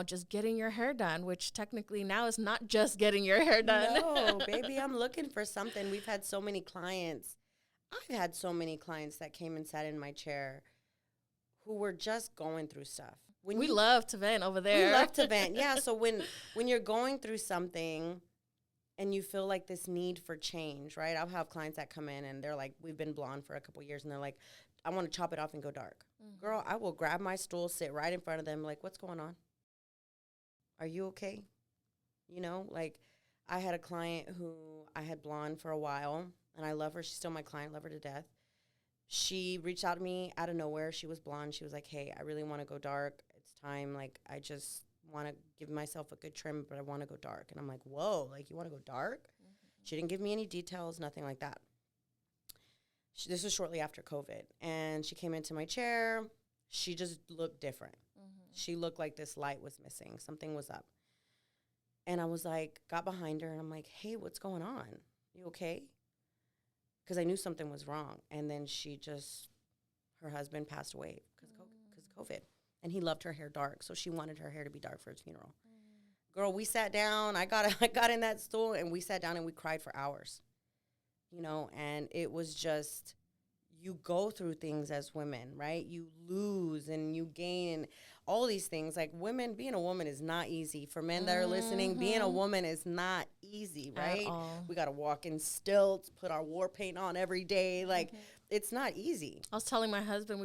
just getting your hair done, which technically now is not just getting your hair done. No, baby, I'm looking for something. We've had so many clients. I've had so many clients that came and sat in my chair who were just going through stuff. We love to vent over there. We love to vent, yeah. So when you're going through something and you feel like this need for change, right? I'll have clients that come in and they're like, we've been blonde for a couple years, and they're like, I want to chop it off and go dark. Mm-hmm. Girl, I will grab my stool, sit right in front of them, like, what's going on? Are you okay? Like I had a client who I had blonde for a while, and I love her. She's still my client, love her to death. She reached out to me out of nowhere. She was blonde. She was like, hey, I really want to go dark. It's time. Like, I just want to give myself a good trim, but I want to go dark. And I'm like, whoa, like, you want to go dark? Mm-hmm. She didn't give me any details, nothing like that. This was shortly after COVID. And she came into my chair. She just looked different. Mm-hmm. She looked like this light was missing. Something was up. And I was like, got behind her, and I'm like, hey, what's going on? You okay? Because I knew something was wrong. And then her husband passed away because of COVID. And he loved her hair dark, so she wanted her hair to be dark for his funeral. Girl, we sat down. I got in that stool, and we sat down, and we cried for hours. And it was just, you go through things as women, right? You lose and you gain and all these things. Like, women, being a woman is not easy. For men that are listening, being a woman is not easy, right? We got to walk in stilts, put our war paint on every day. Like, it's not easy. I was telling my husband,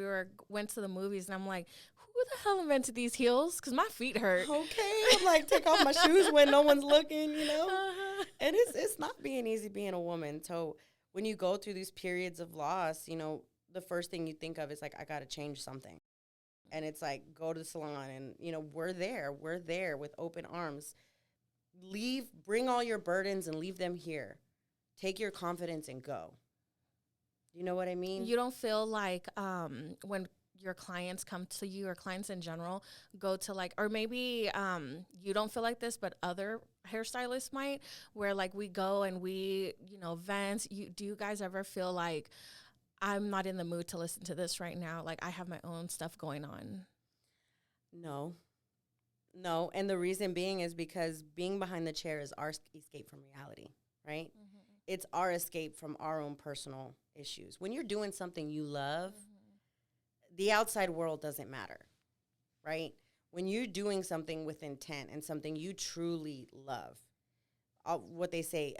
went to the movies, and I'm like, who the hell invented these heels? Because my feet hurt. Okay. I'm like, take off my shoes when no one's looking, And it's not being easy being a woman. So when you go through these periods of loss, the first thing you think of is like, I got to change something. And it's like, go to the salon, and, we're there with open arms. Bring all your burdens and leave them here. Take your confidence and go. You know what I mean? You don't feel like when your clients come to you, or clients in general go to like, or maybe you don't feel like this, but other hairstylists might, where like we go and we, vent. Do you guys ever feel like, I'm not in the mood to listen to this right now? Like, I have my own stuff going on. No. And the reason being is because being behind the chair is our escape from reality, right? Mm-hmm. It's our escape from our own personal issues. When you're doing something you love, the outside world doesn't matter, right? When you're doing something with intent and something you truly love, what they say,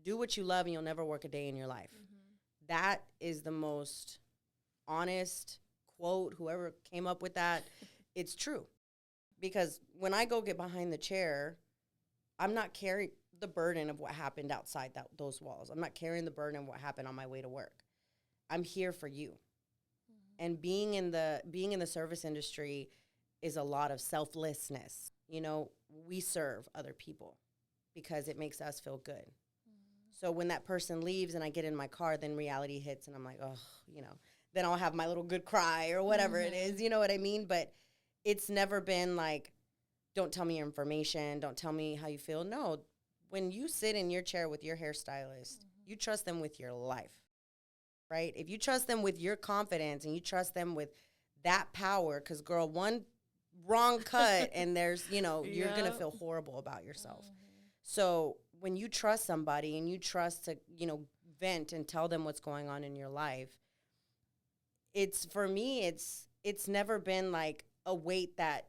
do what you love and you'll never work a day in your life. Mm-hmm. That is the most honest quote, whoever came up with that, it's true. Because when I go get behind the chair, I'm not carrying the burden of what happened outside those walls. I'm not carrying the burden of what happened on my way to work. I'm here for you. Mm-hmm. And being in the service industry is a lot of selflessness. We serve other people because it makes us feel good. Mm-hmm. So when that person leaves and I get in my car, then reality hits and I'm like, oh, then I'll have my little good cry or whatever it is. You know what I mean? But it's never been like, don't tell me your information. Don't tell me how you feel. No, when you sit in your chair with your hairstylist, you trust them with your life, right? If you trust them with your confidence and you trust them with that power, because, girl, one wrong cut and there's, you're going to feel horrible about yourself. So when you trust somebody and you trust to, vent and tell them what's going on in your life, for me, it's never been like a weight that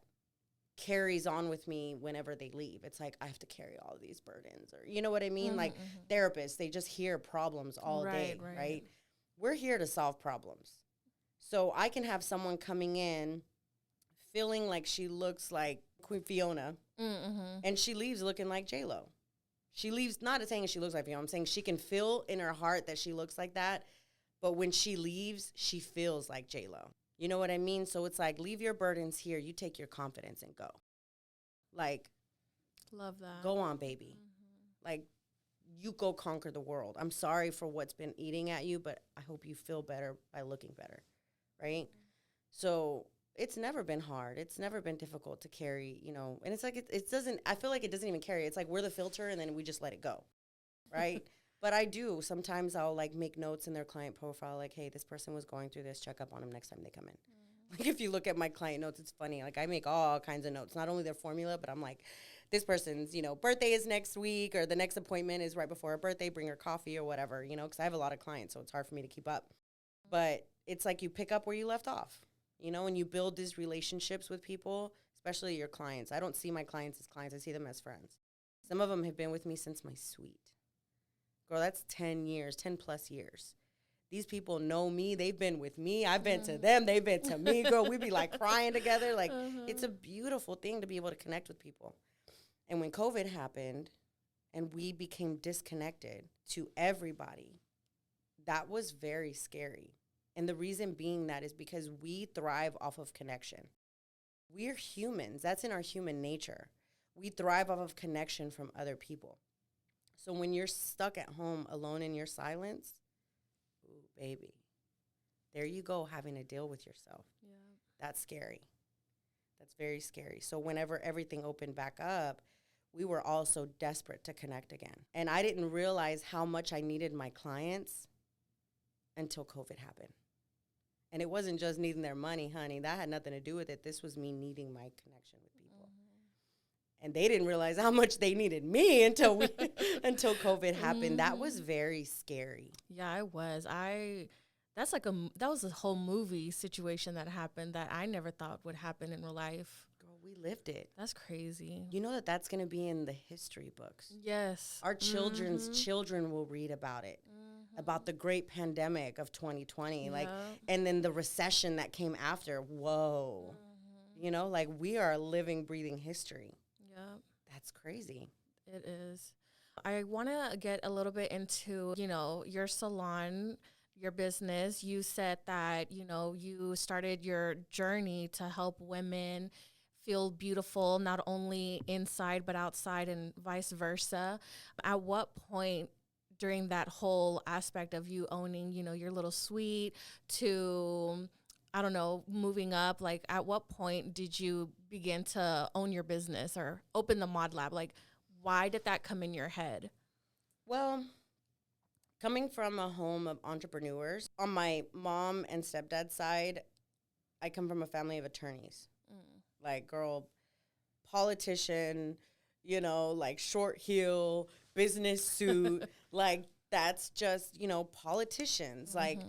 carries on with me whenever they leave. It's like I have to carry all of these burdens, or you know what I mean? Like therapists, they just hear problems all day, right? We're here to solve problems. So I can have someone coming in feeling like she looks like Queen Fiona, and she leaves looking like J-Lo. She leaves, not saying she looks like Fiona, I'm saying she can feel in her heart that she looks like that, but when she leaves, she feels like J-Lo. You know what I mean? So it's like, leave your burdens here. You take your confidence and go. Like, love that. Go on, baby. Like, you go conquer the world. I'm sorry for what's been eating at you, but I hope you feel better by looking better, right? So it's never been hard. It's never been difficult to carry, and it's like it doesn't, I feel like it doesn't even carry. It's like we're the filter and then we just let it go, right? But I do. Sometimes I'll like make notes in their client profile, like, hey, this person was going through this, check up on them next time they come in. Like if you look at my client notes, it's funny. Like I make all kinds of notes, not only their formula, but I'm like, this person's, birthday is next week or the next appointment is right before her birthday, bring her coffee or whatever, because I have a lot of clients, so it's hard for me to keep up. But it's like you pick up where you left off, and you build these relationships with people, especially your clients. I don't see my clients as clients. I see them as friends. Some of them have been with me since my suite. Girl, that's 10 years, 10 plus years. These people know me. They've been with me. I've been to them. They've been to me. Girl, we be like crying together. Like it's a beautiful thing to be able to connect with people. And when COVID happened and we became disconnected to everybody, that was very scary. And the reason being that is because we thrive off of connection. We're humans. That's in our human nature. We thrive off of connection from other people. So when you're stuck at home alone in your silence, ooh, baby, there you go, having to deal with yourself. Yeah. That's scary. That's very scary. So whenever everything opened back up, we were all so desperate to connect again. And I didn't realize how much I needed my clients until COVID happened. And it wasn't just needing their money, honey. That had nothing to do with it. This was me needing my connection with people. And they didn't realize how much they needed me until COVID happened. That was very scary. Yeah, it was. That was a whole movie situation that happened that I never thought would happen in real life. Girl, we lived it. That's crazy. You know that's going to be in the history books. Yes. Our children's children will read about it, about the great pandemic of 2020, and then the recession that came after. Whoa. Like we are a living, breathing history. Yep. That's crazy. It is. I want to get a little bit into, your salon, your business. You said that, you started your journey to help women feel beautiful, not only inside but outside and vice versa. At what point during that whole aspect of you owning, your little suite to, I don't know, moving up, like at what point did you begin to own your business or open the Mod Labb? Like, why did that come in your head? Well, coming from a home of entrepreneurs, on my mom and stepdad's side, I come from a family of attorneys. Like, girl, politician, like short heel, business suit, like that's just, politicians, like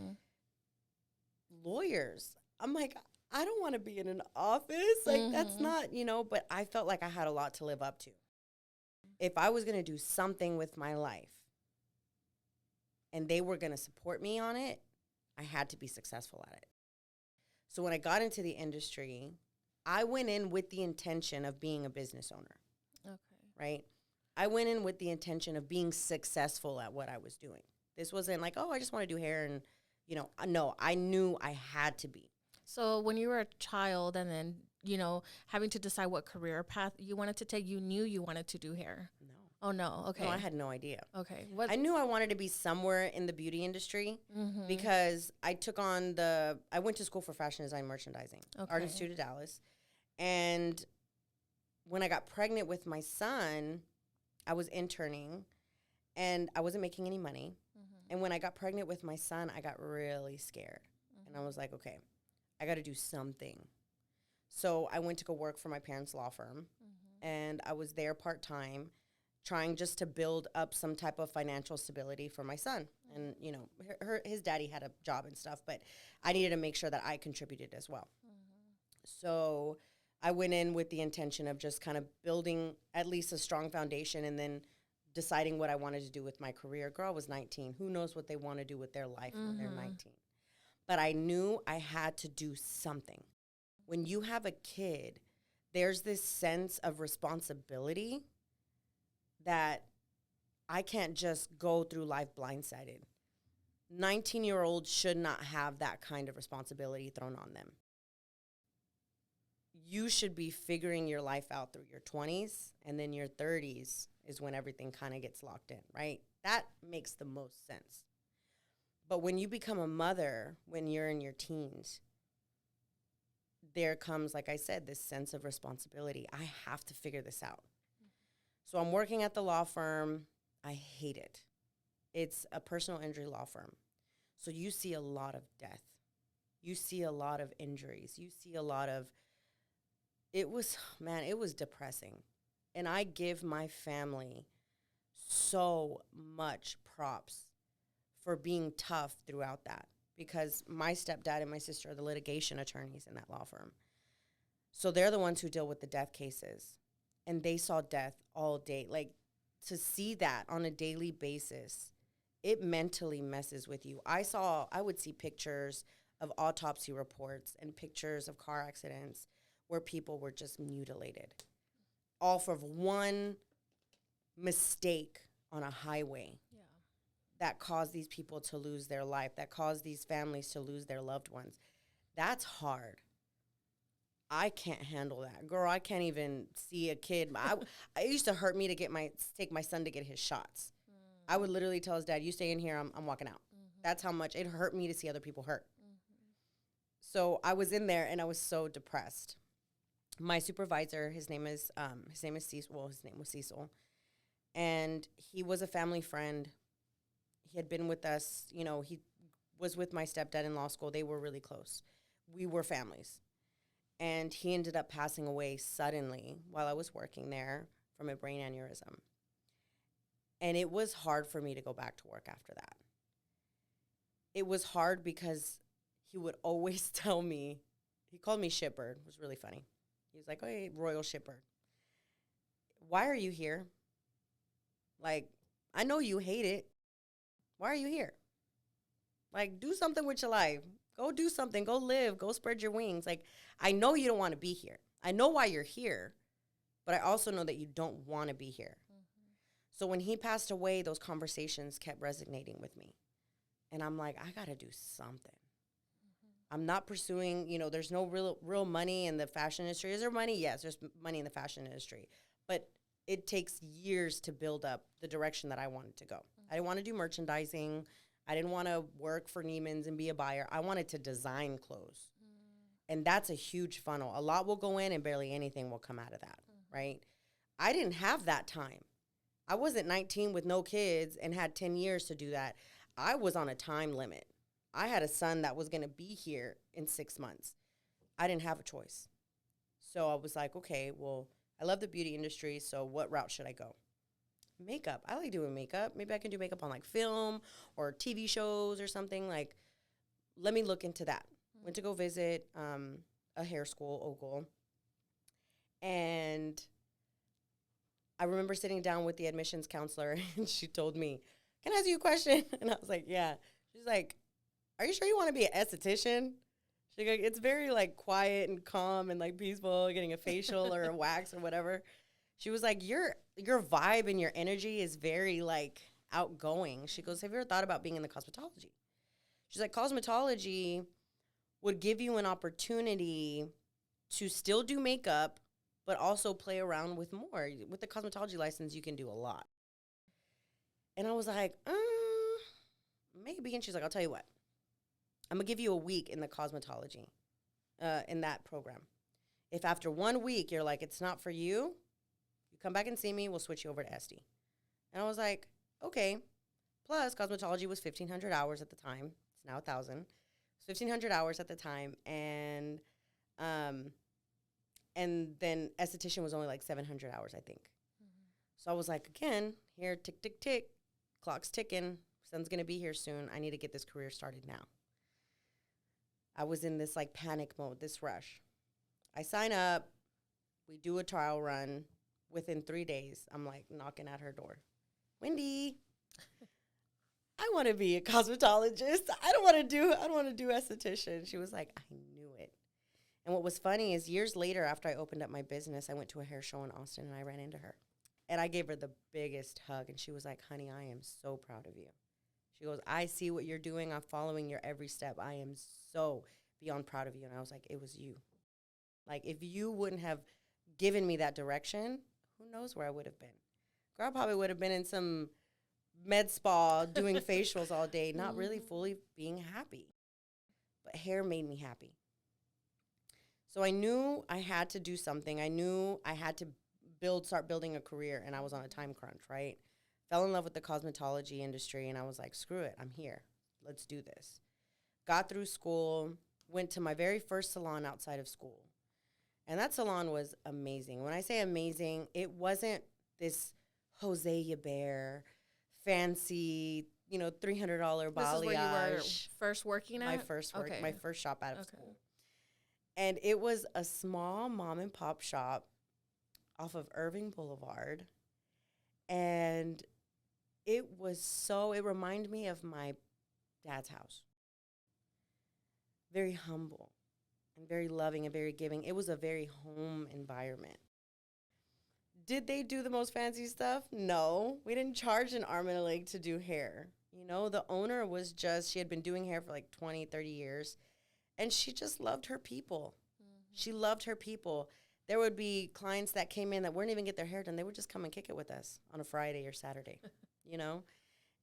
lawyers. I'm like, I don't want to be in an office. Like, that's not, but I felt like I had a lot to live up to. If I was going to do something with my life and they were going to support me on it, I had to be successful at it. So when I got into the industry, I went in with the intention of being a business owner. Okay. Right? I went in with the intention of being successful at what I was doing. This wasn't like, oh, I just want to do hair and, no, I knew I had to be. So when you were a child and then, having to decide what career path you wanted to take, you knew you wanted to do hair? No. Oh, no. Okay. No, I had no idea. Okay. I knew I wanted to be somewhere in the beauty industry because I went to school for fashion design merchandising, Art Institute of Dallas. And when I got pregnant with my son, I was interning and I wasn't making any money. And when I got pregnant with my son, I got really scared. And I was like, okay, I got to do something. So I went to go work for my parents' law firm. And I was there part-time, trying just to build up some type of financial stability for my son. And, you know, his daddy had a job and stuff, but I needed to make sure that I contributed as well. So I went in with the intention of just kind of building at least a strong foundation and then deciding what I wanted to do with my career. Girl was 19. Who knows what they want to do with their life when they're 19? But I knew I had to do something. When you have a kid, there's this sense of responsibility that I can't just go through life blindsided. 19-year-olds should not have that kind of responsibility thrown on them. You should be figuring your life out through your 20s, and then your 30s is when everything kind of gets locked in, right? That makes the most sense. But when you become a mother, when you're in your teens, there comes, like I said, this sense of responsibility. I have to figure this out. So I'm working at the law firm. I hate it. It's a personal injury law firm. So you see a lot of death. You see a lot of injuries. You see a lot of, it was depressing. And I give my family so much props for being tough throughout that, because my stepdad and my sister are the litigation attorneys in that law firm. So they're the ones who deal with the death cases. And they saw death all day. Like, to see that on a daily basis, it mentally messes with you. I would see pictures of autopsy reports and pictures of car accidents where people were just mutilated, all for one mistake on a highway that caused these people to lose their life, that caused these families to lose their loved ones. That's hard. I can't handle that. Girl, I can't even see a kid. It used to hurt me to take my son to get his shots. I would literally tell his dad, you stay in here, I'm walking out. That's how much it hurt me to see other people hurt. So I was in there and I was so depressed. My supervisor, his name was Cecil, and he was a family friend. He had been with us, you know, he was with my stepdad in law school. They were really close. We were families. And he ended up passing away suddenly while I was working there from a brain aneurysm. And it was hard for me to go back to work after that. It was hard because he would always tell me, he called me Shitbird. It was really funny. He was like, oh, hey, Royal Shitbird. Why are you here? Like, I know you hate it. Why are you here? Like, do something with your life. Go do something. Go live. Go spread your wings. Like, I know you don't want to be here. I know why you're here, but I also know that you don't want to be here. So when he passed away, those conversations kept resonating with me. And I'm like, I got to do something. I'm not pursuing, you know, there's no real money in the fashion industry. Is there money? Yes, there's money in the fashion industry. But it takes years to build up the direction that I wanted to go. I didn't want to do merchandising. I didn't want to work for Neiman's and be a buyer. I wanted to design clothes. And that's a huge funnel. A lot will go in and barely anything will come out of that, right? I didn't have that time. I wasn't 19 with no kids and had 10 years to do that. I was on a time limit. I had a son that was going to be here in 6 months. I didn't have a choice. So I was like, okay, well, I love the beauty industry, so what route should I go? Makeup. I like doing makeup. Maybe I can do makeup on like film or TV shows or something. Like, let me look into that. Went to go visit a hair school, Ogle. And I remember sitting down with the admissions counselor, and she told me, can I ask you a question? And I was like, yeah. She's like, are you sure you want to be an esthetician? She's like, it's very, like, quiet and calm and, like, peaceful, getting a facial or a wax or whatever. She was like, your vibe and your energy is very, like, outgoing. She goes, have you ever thought about being in the cosmetology? She's like, cosmetology would give you an opportunity to still do makeup, but also play around with more. With the cosmetology license, you can do a lot. And I was like, maybe. And she's like, I'll tell you what. I'm going to give you a week in the cosmetology, in that program. If after 1 week you're like, it's not for you, you come back and see me, we'll switch you over to SD. And I was like, okay. Plus, cosmetology was 1,500 hours at the time. It's now 1,000. It's 1,500 hours at the time. And then esthetician was only like 700 hours, I think. Mm-hmm. So I was like, again, here, tick, tick, tick. Clock's ticking. Son's going to be here soon. I need to get this career started now. I was in this like panic mode, this rush. I sign up. We do a trial run. Within 3 days, I'm like knocking at her door. Wendy, I want to be a cosmetologist. I don't want to do esthetician. She was like, I knew it. And what was funny is years later, after I opened up my business, I went to a hair show in Austin and I ran into her. And I gave her the biggest hug. And she was like, honey, I am so proud of you. She goes, I see what you're doing. I'm following your every step. I am so beyond proud of you. And I was like, it was you. Like, if you wouldn't have given me that direction, who knows where I would have been. Girl, I probably would have been in some med spa doing facials all day, not really fully being happy. But hair made me happy. So I knew I had to do something. I knew I had to start building a career, and I was on a time crunch, right? Fell in love with the cosmetology industry, and I was like, screw it, I'm here. Let's do this. Got through school, went to my very first salon outside of school. And that salon was amazing. When I say amazing, it wasn't this Jose Yabert, fancy, $300 balayage. This is where you were first working at? My first shop out of school. And it was a small mom and pop shop off of Irving Boulevard. And it reminded me of my dad's house. Very humble and very loving and very giving. It was a very home environment. Did they do the most fancy stuff? No. We didn't charge an arm and a leg to do hair. The owner was she had been doing hair for like 20, 30 years. And she just loved her people. Mm-hmm. She loved her people. There would be clients that came in that weren't even get their hair done. They would just come and kick it with us on a Friday or Saturday,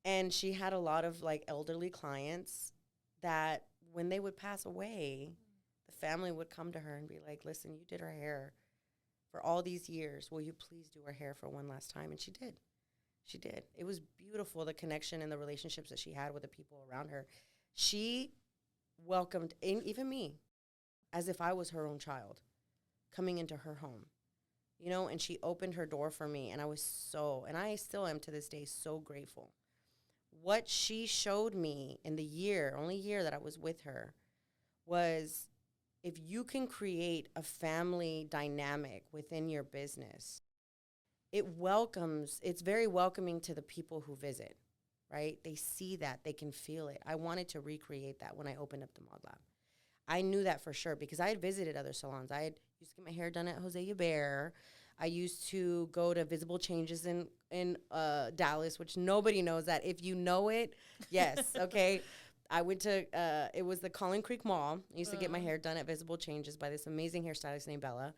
And she had a lot of like elderly clients that when they would pass away, the family would come to her and be like, listen, you did her hair for all these years. Will you please do her hair for one last time? And she did. She did. It was beautiful, the connection and the relationships that she had with the people around her. She welcomed even me as if I was her own child coming into her home, and she opened her door for me. And I and I still am to this day so grateful. What she showed me in the only year that I was with her, was if you can create a family dynamic within your business, it's very welcoming to the people who visit, right? They see that, they can feel it. I wanted to recreate that when I opened up the Mod Labb. I knew that for sure because I had visited other salons. I used to get my hair done at Jose Yabert. I used to go to Visible Changes in Dallas, which nobody knows that. If you know it, yes, okay. I went to, it was the Collin Creek Mall. I used to get my hair done at Visible Changes by this amazing hairstylist named Bella.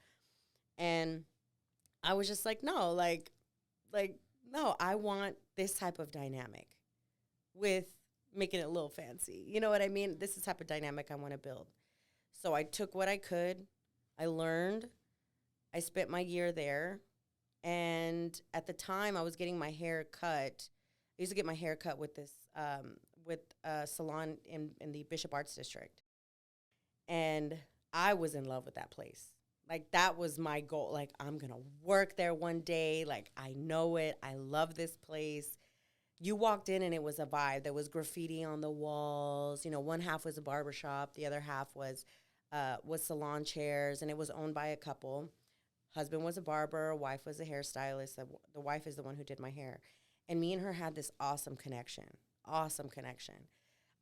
And I was just like, no, no, I want this type of dynamic with making it a little fancy. You know what I mean? This is the type of dynamic I want to build. So I took what I could. I learned. I spent my year there. And at the time, I was getting my hair cut. I used to get my hair cut with this, with a salon in the Bishop Arts District. And I was in love with that place. Like, that was my goal. Like, I'm going to work there one day. Like, I know it. I love this place. You walked in and it was a vibe. There was graffiti on the walls. One half was a barbershop. The other half was salon chairs, and it was owned by a couple. Husband was a barber. Wife was a hairstylist. The wife is the one who did my hair. And me and her had this awesome connection.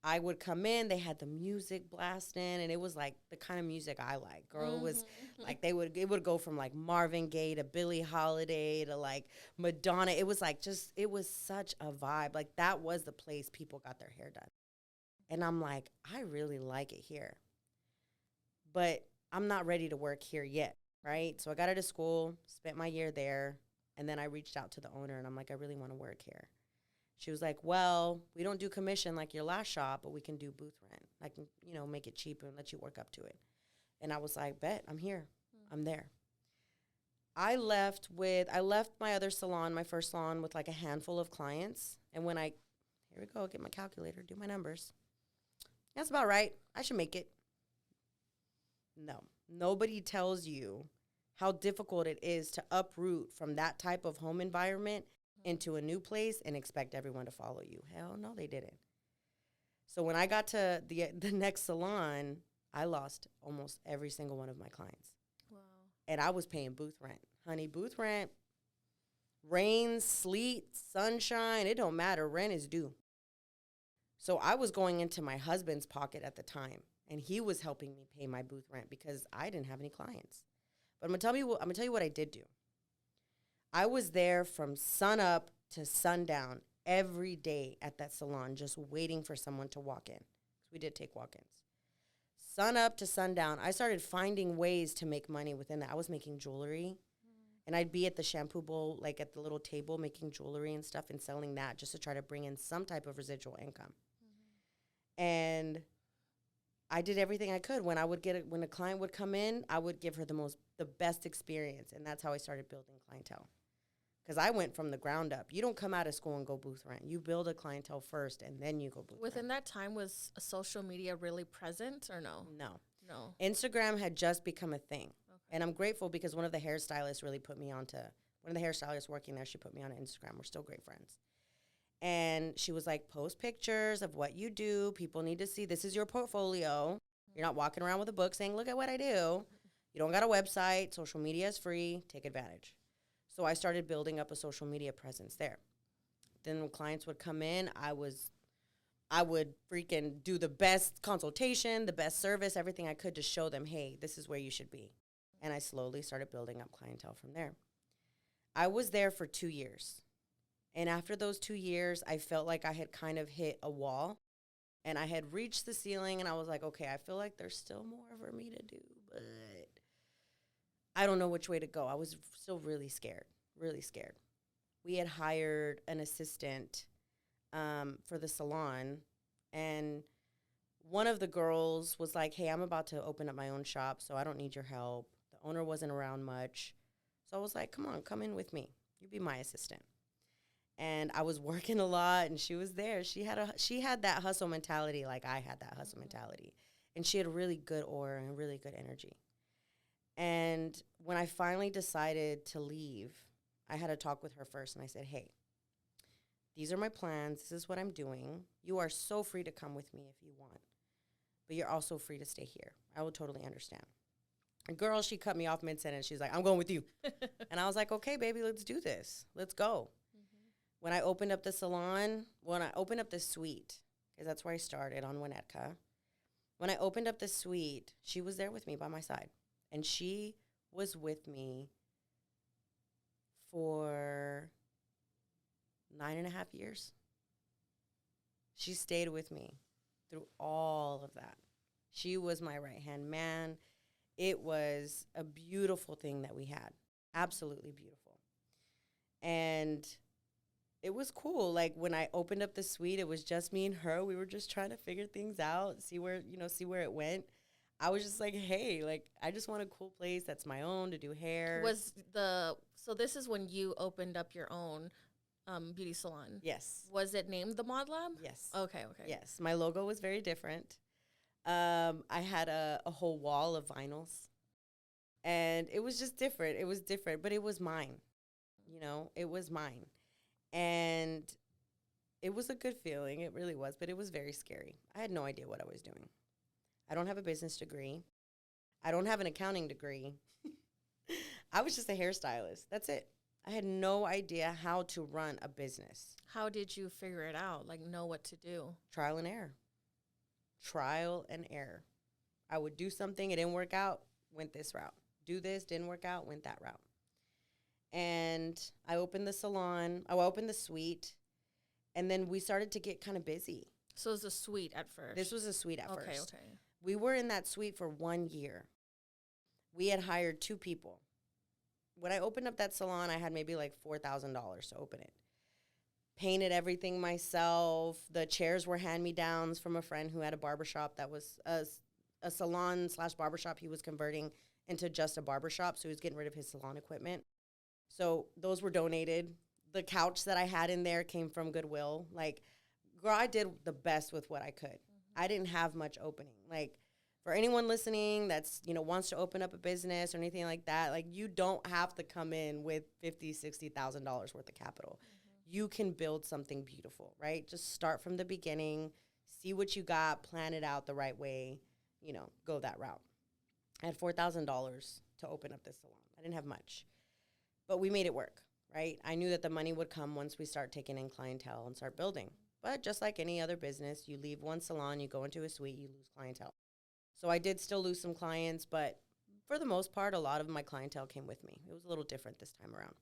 I would come in, they had the music blasting, and it was like the kind of music I like. Girl, it was like it would go from like Marvin Gaye to Billie Holiday to like Madonna. It was like it was such a vibe. Like, that was the place people got their hair done. And I'm like, I really like it here. But I'm not ready to work here yet. right? So I got out of school, spent my year there, and then I reached out to the owner, and I'm like, I really want to work here. She was like, well, we don't do commission like your last shop, but we can do booth rent. I can, make it cheap and let you work up to it. And I was like, bet, I'm here. I'm there. I left my other salon, my first salon, with like a handful of clients. And when here we go, get my calculator, do my numbers. That's about right. I should make it. No, nobody tells you how difficult it is to uproot from that type of home environment into a new place and expect everyone to follow you. Hell no, they didn't. So when I got to the next salon, I lost almost every single one of my clients. Wow. And I was paying booth rent. Honey, booth rent, rain, sleet, sunshine, it don't matter. Rent is due. So I was going into my husband's pocket at the time, and he was helping me pay my booth rent because I didn't have any clients. But I'm gonna tell you what I did do. I was there from sun up to sundown every day at that salon, just waiting for someone to walk in. We did take walk-ins. Sun up to sundown, I started finding ways to make money within that. I was making jewelry, and I'd be at the shampoo bowl, like at the little table, making jewelry and stuff and selling that just to try to bring in some type of residual income. And I did everything I could. When a client would come in, I would give her the best experience, and that's how I started building clientele. Because I went from the ground up. You don't come out of school and go booth rent. You build a clientele first, and then you go booth rent. Within that time, was social media really present or no? No. Instagram had just become a thing. Okay. And I'm grateful because one of the hairstylists working there, she put me on Instagram. We're still great friends. And she was like, post pictures of what you do. People need to see. This is your portfolio. You're not walking around with a book saying, look at what I do. You don't got a website. Social media is free. Take advantage. So I started building up a social media presence there. Then when clients would come in, I would freaking do the best consultation, the best service, everything I could to show them, hey, this is where you should be. And I slowly started building up clientele from there. I was there for 2 years. And after those 2 years, I felt like I had kind of hit a wall. And I had reached the ceiling, and I was like, okay, I feel like there's still more for me to do, but I don't know which way to go. I was still really scared. We had hired an assistant for the salon, and one of the girls was like, hey, I'm about to open up my own shop, so I don't need your help. The owner wasn't around much. So I was like, come in with me. You be my assistant. And I was working a lot, and she was there. She had that hustle mentality like I had that hustle mentality. And she had a really good aura and really good energy. And when I finally decided to leave, I had a talk with her first, and I said, hey, these are my plans. This is what I'm doing. You are so free to come with me if you want, but you're also free to stay here. I will totally understand. And girl, she cut me off mid-sentence. She's like, I'm going with you. And I was like, okay, baby, let's do this. Let's go. When I opened up the salon, when I opened up the suite, because that's where I started on Winnetka, when I opened up the suite, she was there with me by my side. And she was with me for 9.5 years. She stayed with me through all of that. She was my right-hand man. It was a beautiful thing that we had. Absolutely beautiful. And it was cool. Like when I opened up the suite, it was just me and her. We were just trying to figure things out, see where it went. I was just like, hey, like I just want a cool place that's my own to do hair. So this is when you opened up your own beauty salon? Yes. Was it named the Mod Labb? Yes. Okay. Yes. My logo was very different. I had a whole wall of vinyls. And it was just different. It was different, but it was mine. It was mine. And it was a good feeling. It really was, but it was very scary. I had no idea what I was doing. I don't have a business degree. I don't have an accounting degree. I was just a hairstylist. That's it. I had no idea how to run a business. How did you figure it out? Like, know what to do? Trial and error. Trial and error. I would do something, it didn't work out, went this route. Do this, didn't work out, went that route. And I opened the salon. I opened the suite. And then we started to get kind of busy. So it was a suite at first? This was a suite at first. Okay. We were in that suite for 1 year. We had hired 2 people. When I opened up that salon, I had maybe like $4,000 to open it. Painted everything myself. The chairs were hand-me-downs from a friend who had a barbershop that was a salon / barbershop he was converting into just a barbershop, so he was getting rid of his salon equipment. So those were donated. The couch that I had in there came from Goodwill. Like, girl, I did the best with what I could. Mm-hmm. I didn't have much opening. Like, for anyone listening that's, wants to open up a business or anything like that, like, you don't have to come in with $50,000, $60,000 worth of capital. Mm-hmm. You can build something beautiful, right? Just start from the beginning, see what you got, plan it out the right way, go that route. I had $4,000 to open up this salon. I didn't have much, but we made it work, right? I knew that the money would come once we start taking in clientele and start building. But just like any other business, you leave one salon, you go into a suite, you lose clientele. So I did still lose some clients, but for the most part, a lot of my clientele came with me. It was a little different this time around.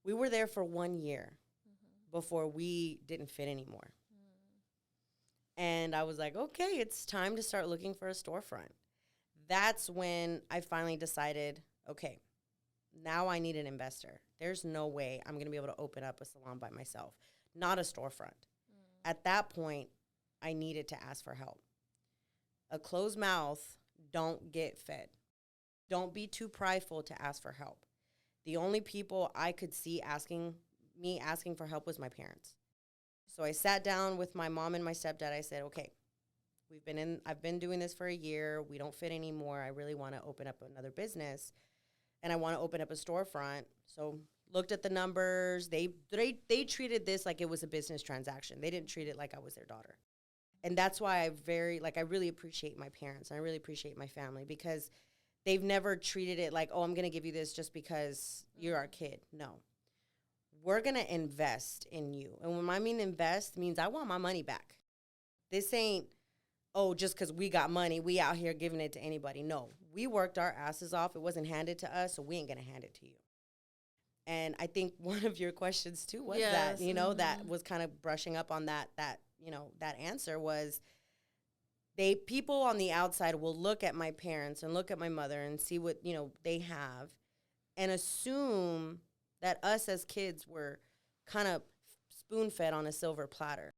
We were there for 1 year before we didn't fit anymore. And I was like, okay, it's time to start looking for a storefront. That's when I finally decided, okay, now I need an investor. There's no way I'm going to be able to open up a salon by myself, not a storefront. At that point, I needed to ask for help. A closed mouth don't get fed. Don't be too prideful to ask for help. The only people I could see asking for help was my parents. So I sat down with my mom and my stepdad. I said, okay, I've been doing this for a year. We don't fit anymore. I really want to open up another business, and I want to open up a storefront. So looked at the numbers. They treated this like it was a business transaction. They didn't treat it like I was their daughter. And that's why I really appreciate my parents, and I really appreciate my family, because they've never treated it like, oh, I'm going to give you this just because you're our kid. No. We're going to invest in you. And when I mean invest, means I want my money back. This ain't, oh, just because we got money, we out here giving it to anybody. No, we worked our asses off. It wasn't handed to us, so we ain't going to hand it to you. And I think one of your questions, too, was that, that was kind of brushing up on that answer was people on the outside will look at my parents and look at my mother and see what, they have and assume that us as kids were kind of spoon-fed on a silver platter.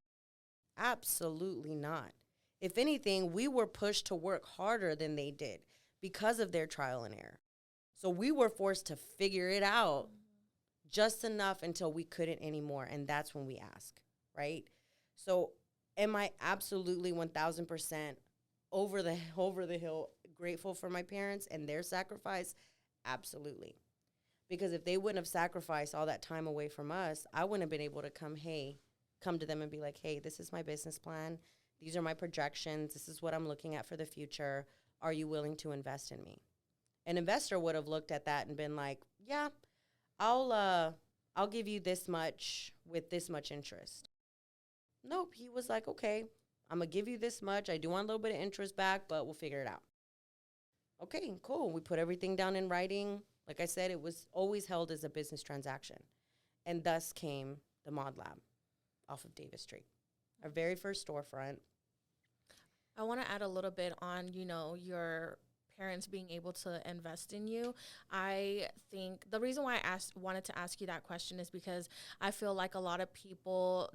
Absolutely not. If anything, we were pushed to work harder than they did because of their trial and error. So we were forced to figure it out just enough until we couldn't anymore, and that's when we ask, right? So am I absolutely 1,000% over the hill grateful for my parents and their sacrifice? Absolutely. Because if they wouldn't have sacrificed all that time away from us, I wouldn't have been able to come to them and be like, hey, this is my business plan. These are my projections. This is what I'm looking at for the future. Are you willing to invest in me? An investor would have looked at that and been like, yeah, I'll give you this much with this much interest. Nope. He was like, okay, I'm going to give you this much. I do want a little bit of interest back, but we'll figure it out. Okay, cool. We put everything down in writing. Like I said, it was always held as a business transaction. And thus came the Mod Labb off of Davis Street, our very first storefront. I want to add a little bit on, your parents being able to invest in you. I think the reason why I wanted to ask you that question is because I feel like a lot of people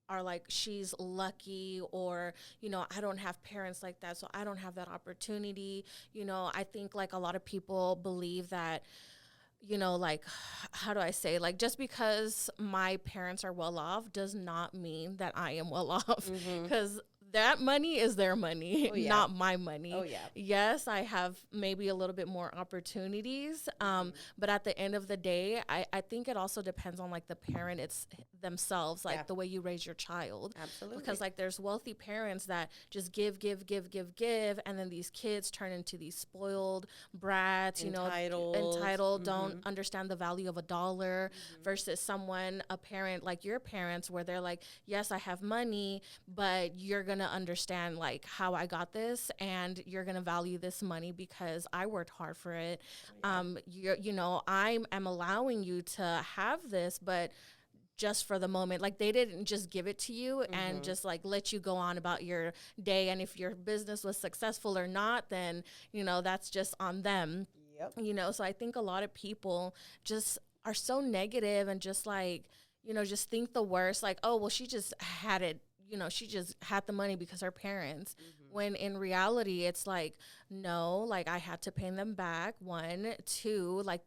are like, she's lucky, or, I don't have parents like that, so I don't have that opportunity. I think like a lot of people believe that, like, how do I say, like, just because my parents are well off does not mean that I am well off, because that money is their money, not my money. Oh, yeah. Yes, I have maybe a little bit more opportunities, but at the end of the day, I think it also depends on, like, the parent themselves, like, the way you raise your child. Absolutely. Because, like, there's wealthy parents that just give, and then these kids turn into these spoiled brats, entitled, don't understand the value of a dollar, versus a parent like your parents, where they're like, yes, I have money, but you're going to understand like how I got this, and you're going to value this money because I worked hard for it. I am allowing you to have this, but just for the moment. Like, they didn't just give it to you and just like let you go on about your day. And if your business was successful or not, then, you know, that's just on them. Yep. You know, so I think a lot of people just are so negative and just like, you know, just think the worst. Like, oh, well, she just had it. You know, she just had the money because her parents. When in reality, it's like, no, like I had to pay them back. 1, 2, like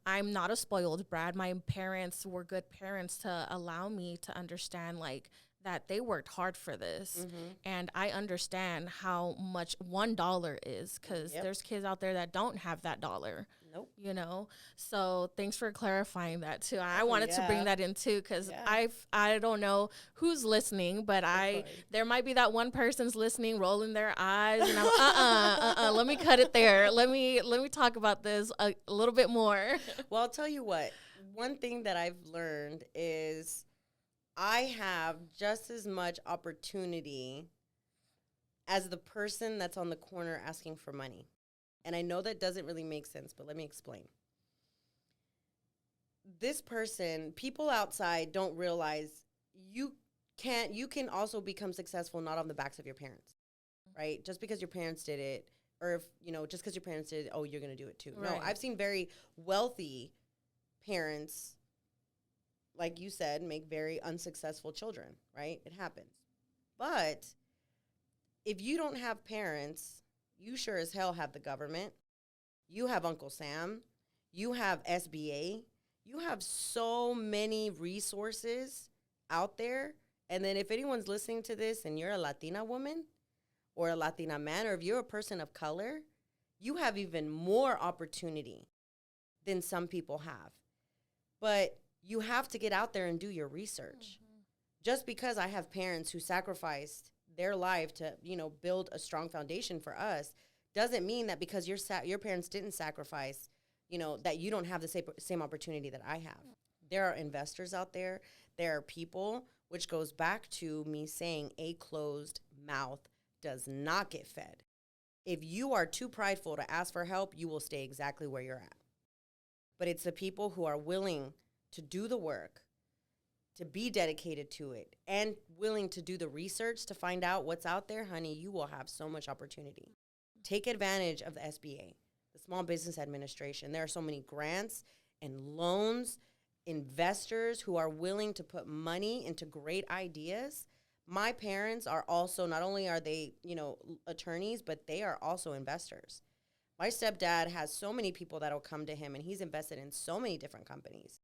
I'm not a spoiled brat. My parents were good parents to allow me to understand like that they worked hard for this. And I understand how much $1 is, because there's kids out there that don't have that dollar. Nope. You know, so thanks for clarifying that too. I wanted to bring that in too, because I don't know who's listening, but there might be that one person's listening, rolling their eyes, and I'm let me cut it there. Let me talk about this a little bit more. Well, I'll tell you what. One thing that I've learned is I have just as much opportunity as the person that's on the corner asking for money. And I know that doesn't really make sense, but let me explain. This person, people outside don't realize you can also become successful not on the backs of your parents, right? Just because your parents did it, or if, you know, just because your parents did it, oh, you're going to do it too. Right. No, I've seen very wealthy parents, like you said, make very unsuccessful children, right? It happens. But if you don't have parents, you sure as hell have the government. You have Uncle Sam. You have SBA. You have so many resources out there. And then if anyone's listening to this and you're a Latina woman or a Latina man, or if you're a person of color, you have even more opportunity than some people have. But you have to get out there and do your research. Just because I have parents who sacrificed their life to, you know, build a strong foundation for us, doesn't mean that because your parents didn't sacrifice, you know, that you don't have the same opportunity that I have. There are investors out there. There are people, which goes back to me saying a closed mouth does not get fed. If you are too prideful to ask for help, you will stay exactly where you're at. But it's the people who are willing to do the work, to be dedicated to it, and willing to do the research to find out what's out there, honey, you will have so much opportunity. Take advantage of the SBA, the Small Business Administration. There are so many grants and loans, investors who are willing to put money into great ideas. My parents are also, not only are they, you know, attorneys, but they are also investors. My stepdad has so many people that will come to him, and he's invested in so many different companies,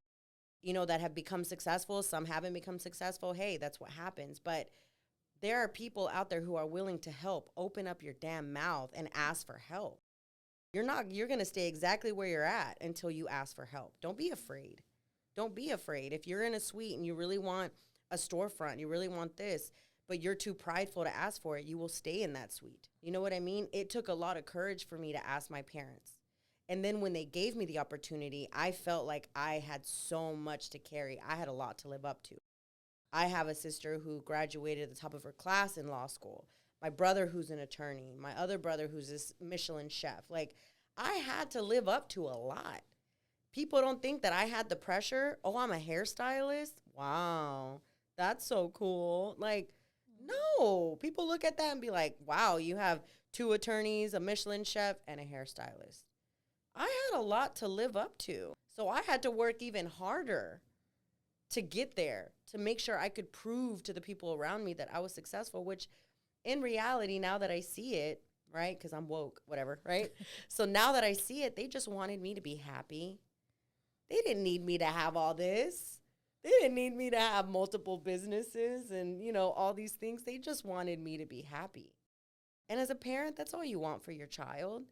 you know, that have become successful. Some haven't become successful. Hey, that's what happens. But there are people out there who are willing to help. Open up your damn mouth and ask for help. You're going to stay exactly where you're at until you ask for help. Don't be afraid. Don't be afraid. If you're in a suite and you really want a storefront, you really want this, but you're too prideful to ask for it, you will stay in that suite. You know what I mean? It took a lot of courage for me to ask my parents. And then when they gave me the opportunity, I felt like I had so much to carry. I had a lot to live up to. I have a sister who graduated at the top of her class in law school. My brother who's an attorney. My other brother who's this Michelin chef. Like, I had to live up to a lot. People don't think that I had the pressure. Oh, I'm a hairstylist? Wow, that's so cool. Like, no. People look at that and be like, wow, you have 2 attorneys, a Michelin chef, and a hairstylist. I had a lot to live up to. So I had to work even harder to get there, to make sure I could prove to the people around me that I was successful, which in reality, now that I see it, right, because I'm woke, whatever, right? So now that I see it, they just wanted me to be happy. They didn't need me to have all this. They didn't need me to have multiple businesses and, you know, all these things. They just wanted me to be happy. And as a parent, that's all you want for your child.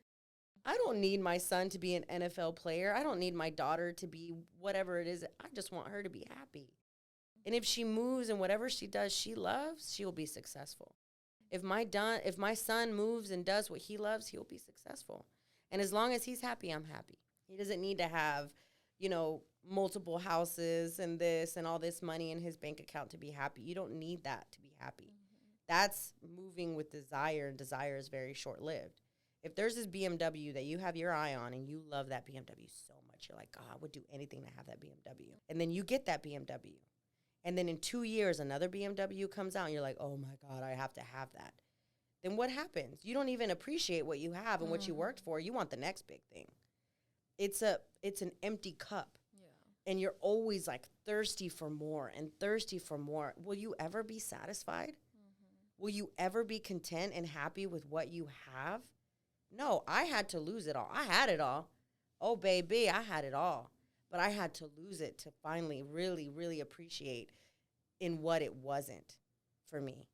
I don't need my son to be an NFL player. I don't need my daughter to be whatever it is. I just want her to be happy. And if she moves and whatever she does, she loves, she will be successful. If my son moves and does what he loves, he'll be successful. And as long as he's happy, I'm happy. He doesn't need to have, you know, multiple houses and this and all this money in his bank account to be happy. You don't need that to be happy. That's moving with desire, and desire is very short-lived. If there's this BMW that you have your eye on and you love that BMW so much, you're like, God, I would do anything to have that BMW. And then you get that BMW. and then in 2 years, another BMW comes out, and you're like, oh my God, I have to have that. Then what happens? You don't even appreciate what you have and what you worked for. You want the next big thing. It's an empty cup. Yeah. And you're always like thirsty for more and thirsty for more. Will you ever be satisfied? Will you ever be content and happy with what you have? No, I had to lose it all. I had it all. Oh, baby, I had it all. But I had to lose it to finally really, really appreciate in what it wasn't for me,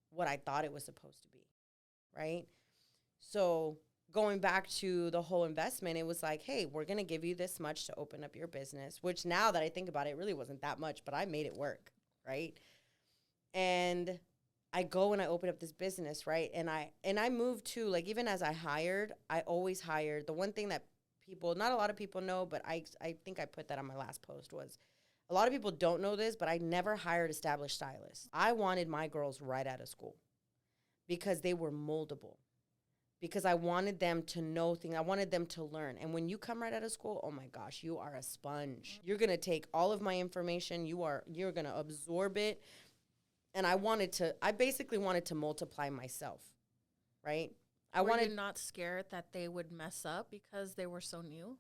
what I thought it was supposed to be, right? So going back to the whole investment, it was like, hey, we're going to give you this much to open up your business, which now that I think about it, it really wasn't that much, but I made it work, right? And I go and I open up this business, right? And I moved to, like, even as I always hired. The one thing that not a lot of people know, but I think I put that on my last post, was a lot of people don't know this, but I never hired established stylists. I wanted my girls right out of school because they were moldable, because I wanted them to know things. I wanted them to learn. And when you come right out of school, oh my gosh, you are a sponge. You're going to take all of my information. You're going to absorb it. And I basically wanted to multiply myself, right? Were you not scared that they would mess up because they were so new?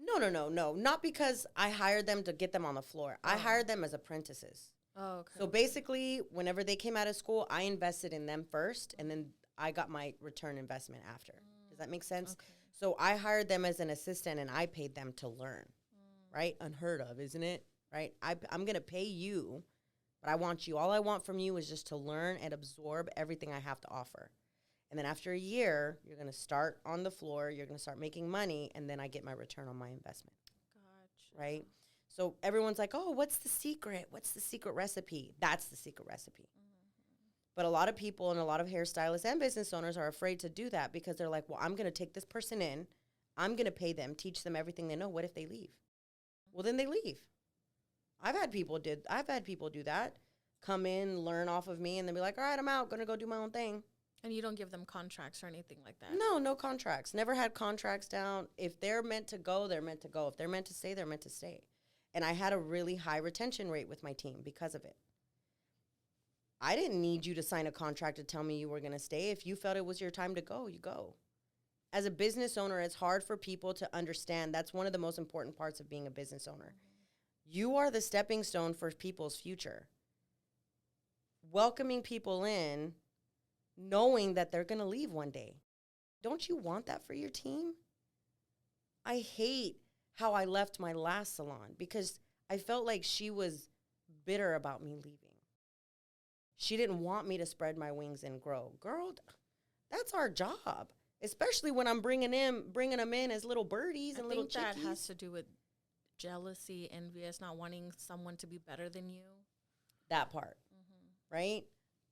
No. Not because I hired them to get them on the floor. I hired them as apprentices. Oh, okay. So basically, whenever they came out of school, I invested in them first, and then I got my return investment after. Does that make sense? Okay. So I hired them as an assistant, and I paid them to learn, right? Unheard of, isn't it? Right? I'm going to pay you, but all I want from you is just to learn and absorb everything I have to offer. And then after a year, you're going to start on the floor, you're going to start making money, and then I get my return on my investment. Gotcha. Right? So everyone's like, oh, what's the secret? What's the secret recipe? That's the secret recipe. But a lot of people and a lot of hairstylists and business owners are afraid to do that because they're like, well, I'm going to take this person in. I'm going to pay them, teach them everything they know. What if they leave? Well, then they leave. I've had people do that. Come in, learn off of me, and then be like, all right, I'm out. Going to go do my own thing. And you don't give them contracts or anything like that? No contracts. Never had contracts down. If they're meant to go, they're meant to go. If they're meant to stay, they're meant to stay. And I had a really high retention rate with my team because of it. I didn't need you to sign a contract to tell me you were going to stay. If you felt it was your time to go, you go. As a business owner, it's hard for people to understand. That's one of the most important parts of being a business owner. You are the stepping stone for people's future. Welcoming people in, knowing that they're going to leave one day. Don't you want that for your team? I hate how I left my last salon because I felt like she was bitter about me leaving. She didn't want me to spread my wings and grow. Girl, that's our job, especially when I'm bringing them in as little birdies and little chickies. I think that has to do with jealousy, envious, not wanting someone to be better than you. That part, right?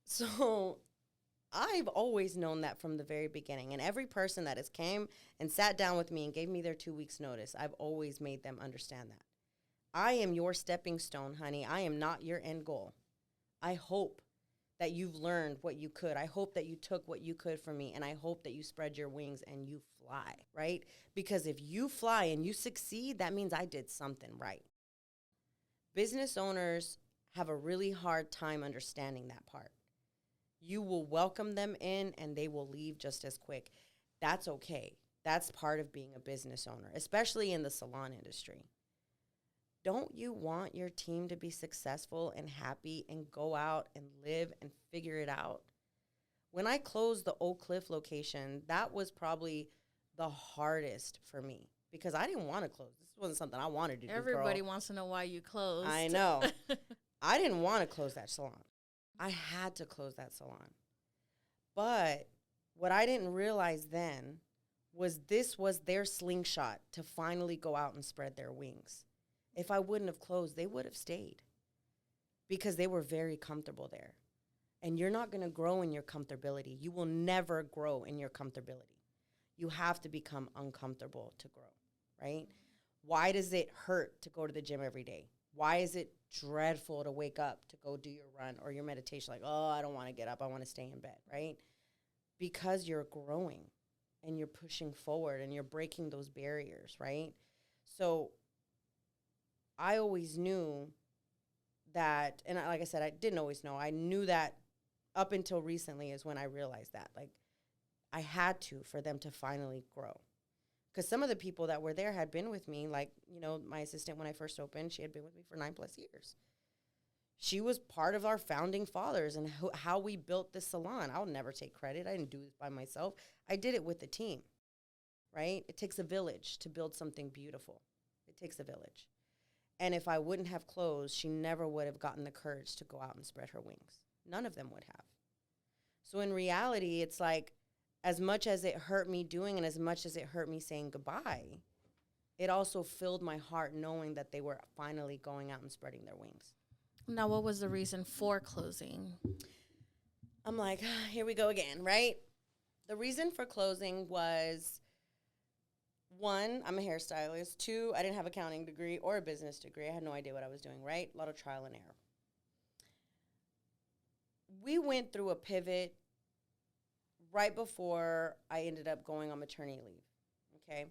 So I've always known that from the very beginning. And every person that has came and sat down with me and gave me their 2 weeks notice, I've always made them understand that. I am your stepping stone, honey. I am not your end goal. I hope that you've learned what you could. I hope that you took what you could from me, and I hope that you spread your wings and you fly, right? Because if you fly and you succeed, that means I did something right. Business owners have a really hard time understanding that part. You will welcome them in and they will leave just as quick. That's okay. That's part of being a business owner, especially in the salon industry. Don't you want your team to be successful and happy and go out and live and figure it out? When I closed the Oak Cliff location, that was probably the hardest for me because I didn't want to close. This wasn't something I wanted to do, Everybody wants to know why you closed. I know. I didn't want to close that salon. I had to close that salon. But what I didn't realize then was this was their slingshot to finally go out and spread their wings. If I wouldn't have closed, they would have stayed because they were very comfortable there. And you're not going to grow in your comfortability. You will never grow in your comfortability. You have to become uncomfortable to grow, right? Why does it hurt to go to the gym every day? Why is it dreadful to wake up to go do your run or your meditation? Like, oh, I don't want to get up. I want to stay in bed, right? Because you're growing and you're pushing forward and you're breaking those barriers, right? So I always knew that, and like I said, I didn't always know. I knew that up until recently is when I realized that. Like, I had to for them to finally grow. Because some of the people that were there had been with me, like, you know, my assistant when I first opened, she had been with me for 9+ years. She was part of our founding fathers and how we built this salon. I'll never take credit. I didn't do this by myself. I did it with the team, right? It takes a village to build something beautiful. It takes a village. And if I wouldn't have closed, she never would have gotten the courage to go out and spread her wings. None of them would have. So in reality, it's like, as much as it hurt me doing and as much as it hurt me saying goodbye, it also filled my heart knowing that they were finally going out and spreading their wings. Now, what was the reason for closing? I'm like, here we go again, right? The reason for closing was, 1, I'm a hairstylist. 2, I didn't have an accounting degree or a business degree. I had no idea what I was doing, right? A lot of trial and error. We went through a pivot right before I ended up going on maternity leave, okay?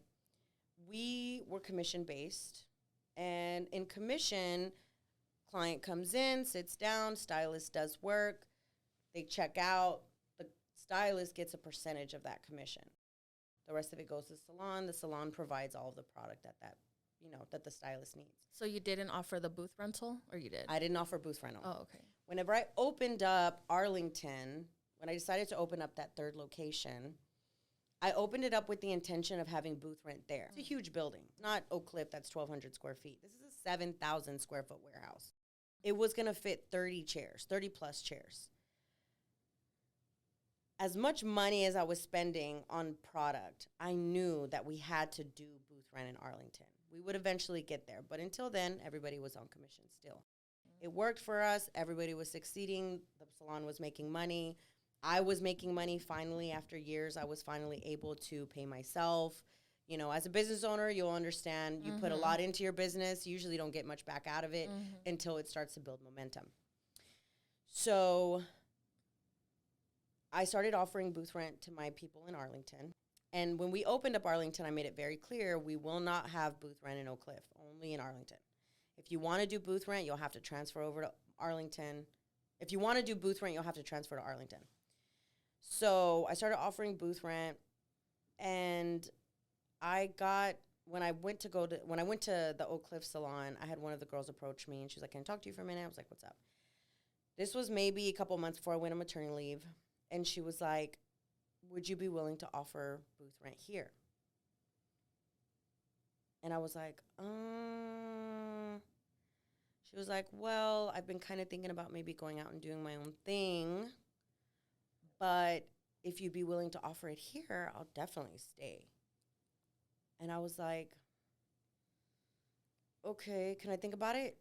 We were commission-based, and in commission, client comes in, sits down, stylist does work, they check out, the stylist gets a percentage of that commission. The rest of it goes to the salon provides all of the product that the stylist needs. So you didn't offer the booth rental, or you did? I didn't offer booth rental. Oh, okay. Whenever I opened up Arlington, when I decided to open up that 3rd location, I opened it up with the intention of having booth rent there. It's a huge building. Not Oak Cliff, that's 1,200 square feet. This is a 7,000 square foot warehouse. It was going to fit 30 chairs, 30 plus chairs. As much money as I was spending on product, I knew that we had to do booth rent in Arlington. We would eventually get there. But until then, everybody was on commission still. It worked for us. Everybody was succeeding. The salon was making money. I was making money finally after years. I was finally able to pay myself. You know, as a business owner, you'll understand you put a lot into your business. You usually don't get much back out of it until it starts to build momentum. So I started offering booth rent to my people in Arlington. And when we opened up Arlington, I made it very clear we will not have booth rent in Oak Cliff, only in Arlington. If you want to do booth rent, you'll have to transfer over to Arlington. If you want to do booth rent, you'll have to transfer to Arlington. So I started offering booth rent, and when I went to the Oak Cliff salon, I had one of the girls approach me, and she was like, "Can I talk to you for a minute?" I was like, "What's up?" This was maybe a couple months before I went on maternity leave, and she was like, "Would you be willing to offer booth rent here?" And I was like, She was like, "Well, I've been kind of thinking about maybe going out and doing my own thing, but if you'd be willing to offer it here, I'll definitely stay." And I was like, "Okay, can I think about it?"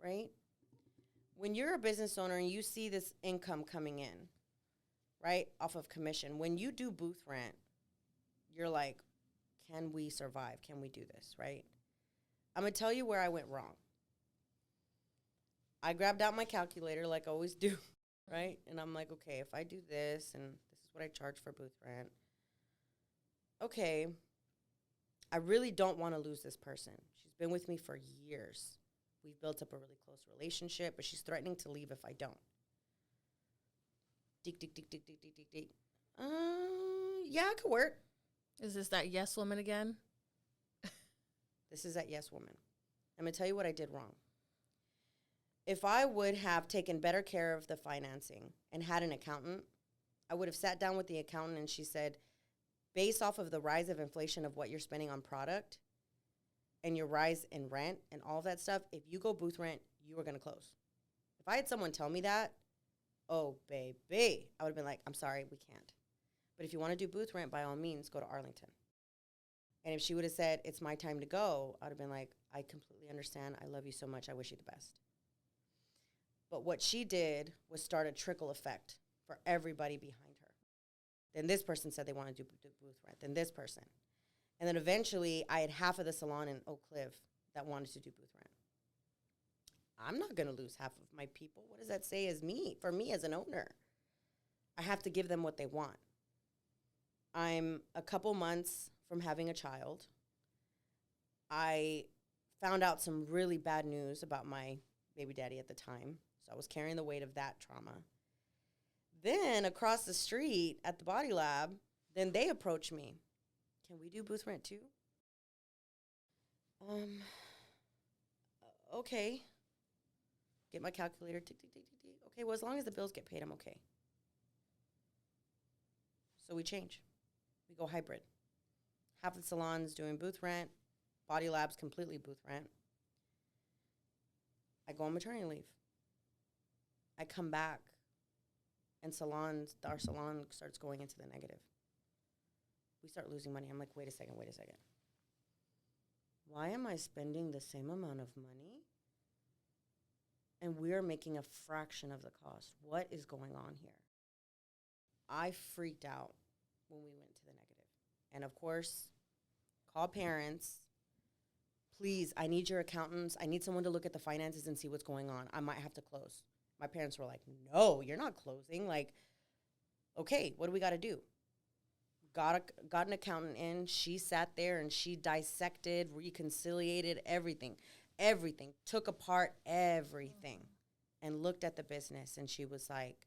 Right? When you're a business owner and you see this income coming in, right, off of commission, when you do booth rent, you're like, can we survive? Can we do this, right? I'm going to tell you where I went wrong. I grabbed out my calculator like I always do, right? And I'm like, okay, if I do this, and this is what I charge for booth rent, okay, I really don't want to lose this person. She's been with me for years. We've built up a really close relationship, but she's threatening to leave if I don't. Deek. Yeah, it could work. Is this that yes woman again? This is that yes woman. I'm going to tell you what I did wrong. If I would have taken better care of the financing and had an accountant, I would have sat down with the accountant and she said, based off of the rise of inflation of what you're spending on product and your rise in rent and all that stuff, if you go booth rent, you are going to close. If I had someone tell me that, oh, baby, I would have been like, I'm sorry, we can't. But if you want to do booth rent, by all means, go to Arlington. And if she would have said, it's my time to go, I would have been like, I completely understand. I love you so much. I wish you the best. But what she did was start a trickle effect for everybody behind her. Then this person said they want to do booth rent. Then this person. And then eventually, I had half of the salon in Oak Cliff that wanted to do booth rent. I'm not going to lose half of my people. What does that say for me as an owner? I have to give them what they want. I'm a couple months from having a child. I found out some really bad news about my baby daddy at the time. So I was carrying the weight of that trauma. Then across the street at the Body Lab, then they approached me. Can we do booth rent too? Okay. Get my calculator. Tick, tick, tick, tick, tick. Okay, well, as long as the bills get paid, I'm okay. So we change. We go hybrid. Half the salons doing booth rent. Body Lab's completely booth rent. I go on maternity leave. I come back, and our salon starts going into the negative. We start losing money. I'm like, wait a second. Why am I spending the same amount of money? And we're making a fraction of the cost. What is going on here? I freaked out when we went to the negative. And of course, call parents. Please, I need your accountants. I need someone to look at the finances and see what's going on. I might have to close. My parents were like, no, you're not closing. Like, okay, what do we got to do? Got an accountant in. She sat there and she dissected, reconciliated everything. Took apart everything and looked at the business. And she was like,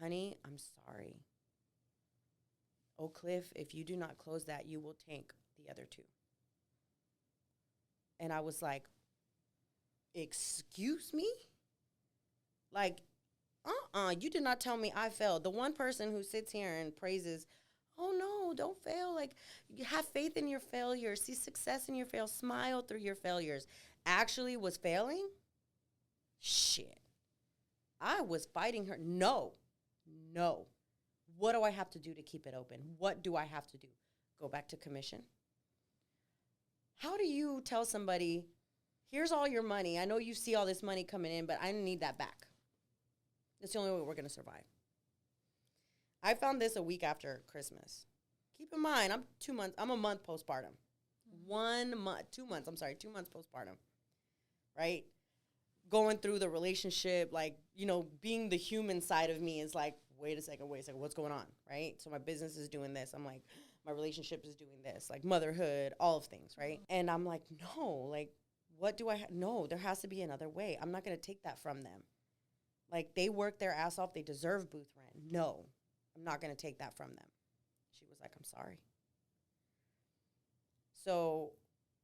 honey, I'm sorry. Oak Cliff, if you do not close that, you will tank the other two. And I was like, excuse me? Like, you did not tell me I failed. The one person who sits here and praises, oh, no, don't fail. Like, you have faith in your failures. See success in your failures. Smile through your failures. Actually was failing? Shit. I was fighting her. No. What do I have to do to keep it open? What do I have to do? Go back to commission? How do you tell somebody, here's all your money. I know you see all this money coming in, but I need that back. That's the only way we're going to survive. I found this a week after Christmas. Keep in mind, I'm a month postpartum. 2 months postpartum, right? Going through the relationship, like, being the human side of me is like, wait a second, what's going on, right? So my business is doing this. I'm like, my relationship is doing this, like motherhood, all of things, right? And I'm like, no, like, what do I no, there has to be another way. I'm not going to take that from them. Like, they work their ass off. They deserve booth rent. No, I'm not going to take that from them. She was like, I'm sorry. So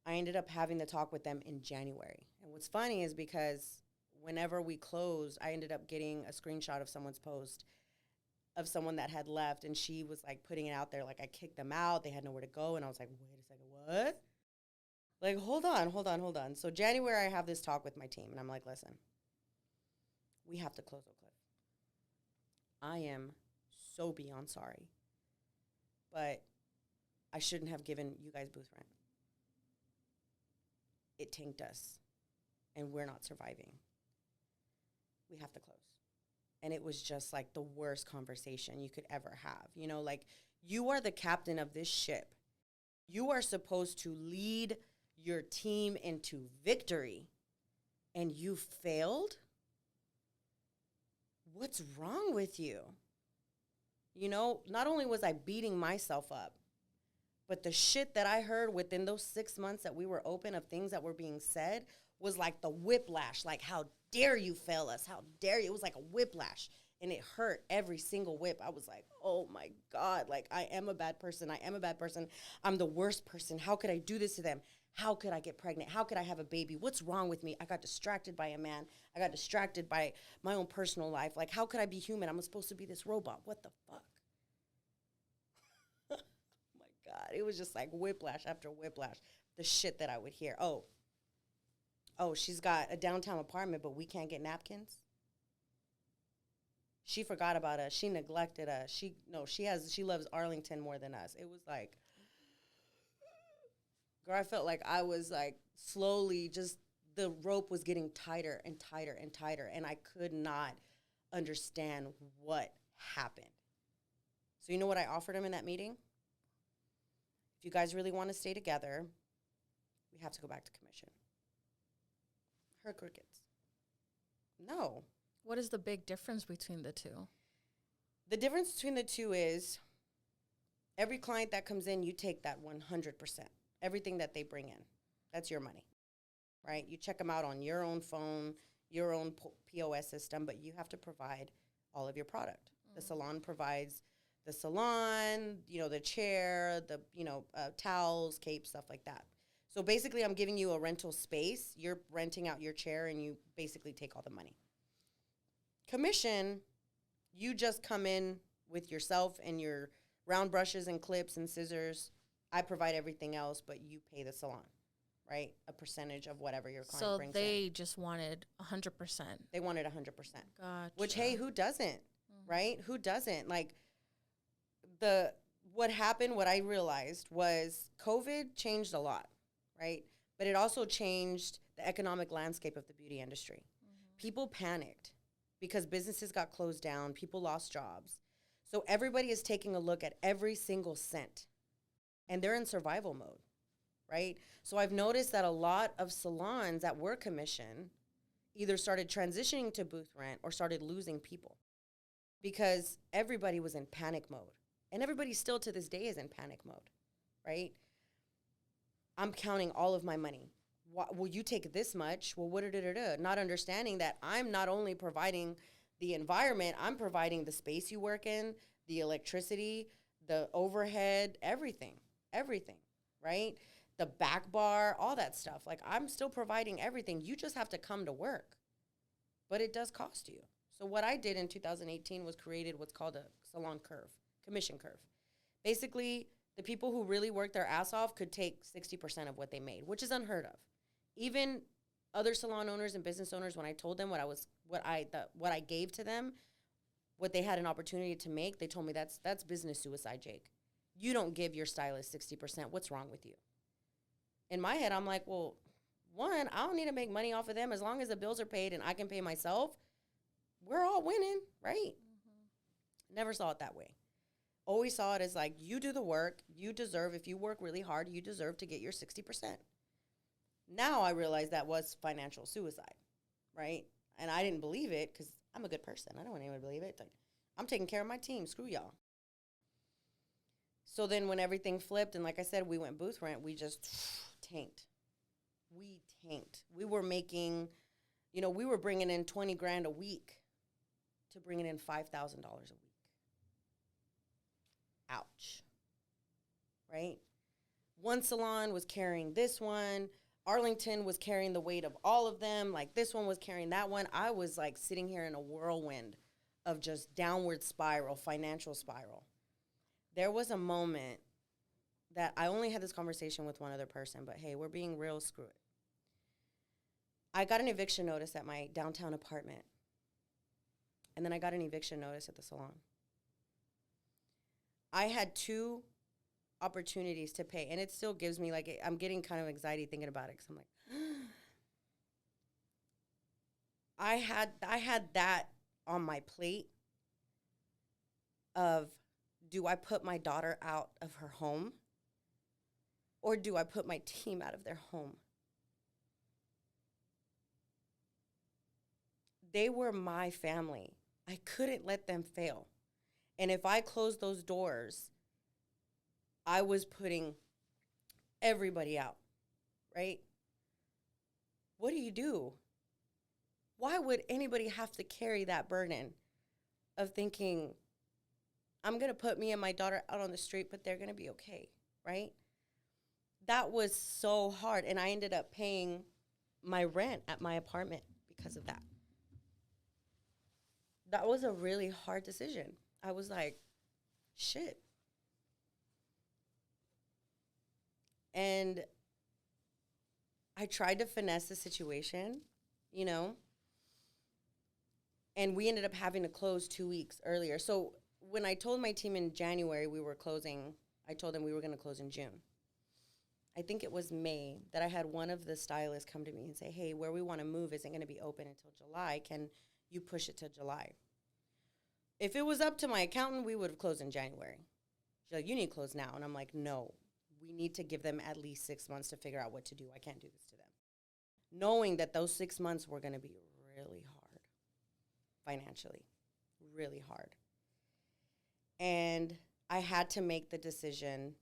I ended up having the talk with them in January. And what's funny is because whenever we closed, I ended up getting a screenshot of someone's post of someone that had left. And she was like putting it out there, like, I kicked them out. They had nowhere to go. And I was like, wait a second, what? Like, hold on. So January, I have this talk with my team. And I'm like, listen, we have to close Oak Cliff. I am so beyond sorry. But I shouldn't have given you guys booth rent. It tanked us. And we're not surviving. We have to close. And it was just like the worst conversation you could ever have. Like, you are the captain of this ship. You are supposed to lead your team into victory. And you failed? What's wrong with you? Not only was I beating myself up, but the shit that I heard within those 6 months that we were open of things that were being said was like the whiplash. Like, how dare you fail us? How dare you? It was like a whiplash. And it hurt every single whip. I was like, oh my God, like, I am a bad person. I'm the worst person. How could I do this to them? How could I get pregnant? How could I have a baby? What's wrong with me? I got distracted by a man. I got distracted by my own personal life. Like, how could I be human? I'm supposed to be this robot. What the fuck? Oh my God. It was just like whiplash after whiplash. The shit that I would hear. Oh, she's got a downtown apartment, but we can't get napkins. She forgot about us. She neglected us. She loves Arlington more than us. It was like, girl, I felt like I was like slowly just, the rope was getting tighter and tighter and tighter, and I could not understand what happened. So you know what I offered him in that meeting? If you guys really want to stay together, we have to go back to commission. Her crickets. No. What is the big difference between the two? The difference between the two is every client that comes in, you take that 100%. Everything that they bring in, that's your money, right? You check them out on your own phone. your own POS system, but you have to provide all of your product. The salon provides the salon, the chair, the, towels, capes, stuff like that. So basically, I'm giving you a rental space. You're renting out your chair, and you basically take all the money. Commission, you just come in with yourself and your round brushes and clips and scissors. I provide everything else, but you pay the salon, right? A percentage of whatever your client brings in. So they just wanted 100%. They wanted 100%. Gotcha. Which, hey, who doesn't, right? Who doesn't? Like, what happened, what I realized was COVID changed a lot, right? But it also changed the economic landscape of the beauty industry. People panicked because businesses got closed down. People lost jobs. So everybody is taking a look at every single cent, and they're in survival mode, right? So I've noticed that a lot of salons that were commission either started transitioning to booth rent or started losing people because everybody was in panic mode. And everybody still to this day is in panic mode, right? I'm counting all of my money. Will you take this much? Well, not understanding that I'm not only providing the environment, I'm providing the space you work in, the electricity, the overhead, everything, right? The back bar, all that stuff. Like, I'm still providing everything. You just have to come to work. But it does cost you. So what I did in 2018 was created what's called a salon curve, commission curve. Basically, the people who really worked their ass off could take 60% of what they made, which is unheard of. Even other salon owners and business owners, when I told them what I gave to them, what they had an opportunity to make, they told me that's business suicide, Jake. You don't give your stylist 60%. What's wrong with you? In my head, I'm like, well, one, I don't need to make money off of them. As long as the bills are paid and I can pay myself, we're all winning, right? Never saw it that way. Always saw it as like, you do the work, you deserve, if you work really hard, you deserve to get your 60%. Now I realize that was financial suicide, right? And I didn't believe it because I'm a good person. I don't want anyone to believe it. Like, I'm taking care of my team. Screw y'all. So then when everything flipped, and like I said, we went booth rent, we just tanked. We tanked. We were making, we were bringing in 20 grand a week to bringing in $5,000 a week. Ouch. Right? One salon was carrying this one. Arlington was carrying the weight of all of them. Like, this one was carrying that one. I was like sitting here in a whirlwind of just downward spiral, financial spiral. There was a moment that I only had this conversation with one other person, but hey, we're being real, screw it. I got an eviction notice at my downtown apartment. And then I got an eviction notice at the salon. I had 2 opportunities to pay, and it still gives me, like, I'm getting kind of anxiety thinking about it because I'm like, I had that on my plate of, do I put my daughter out of her home or do I put my team out of their home? They were my family. I couldn't let them fail. And if I closed those doors, I was putting everybody out, right? What do you do? Why would anybody have to carry that burden of thinking, I'm going to put me and my daughter out on the street, but they're going to be okay, right? That was so hard. And I ended up paying my rent at my apartment because of that. That was a really hard decision. I was like, shit. And I tried to finesse the situation, and we ended up having to close 2 weeks earlier. So when I told my team in January we were closing, I told them we were going to close in June. I think it was May that I had one of the stylists come to me and say, hey, where we want to move isn't going to be open until July. Can you push it to July? If it was up to my accountant, we would have closed in January. She's like, you need to close now. And I'm like, no, we need to give them at least 6 months to figure out what to do. I can't do this to them. Knowing that those 6 months were going to be really hard financially, really hard. And I had to make the decision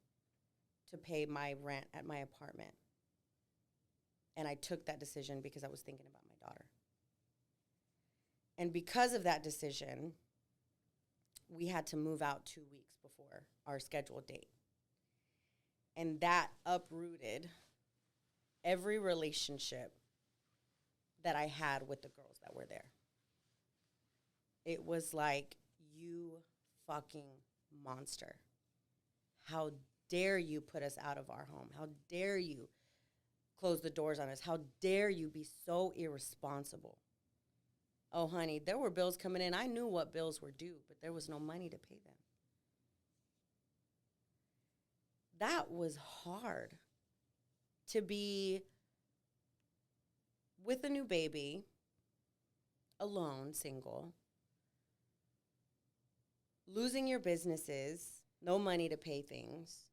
to pay my rent at my apartment. And I took that decision because I was thinking about my daughter. And because of that decision, we had to move out 2 weeks before our scheduled date. And that uprooted every relationship that I had with the girls that were there. It was like, you fucking monster. How dare you put us out of our home? How dare you close the doors on us? How dare you be so irresponsible? Oh, honey, there were bills coming in. I knew what bills were due, but there was no money to pay them. That was hard, to be with a new baby, alone, single, losing your businesses, no money to pay things,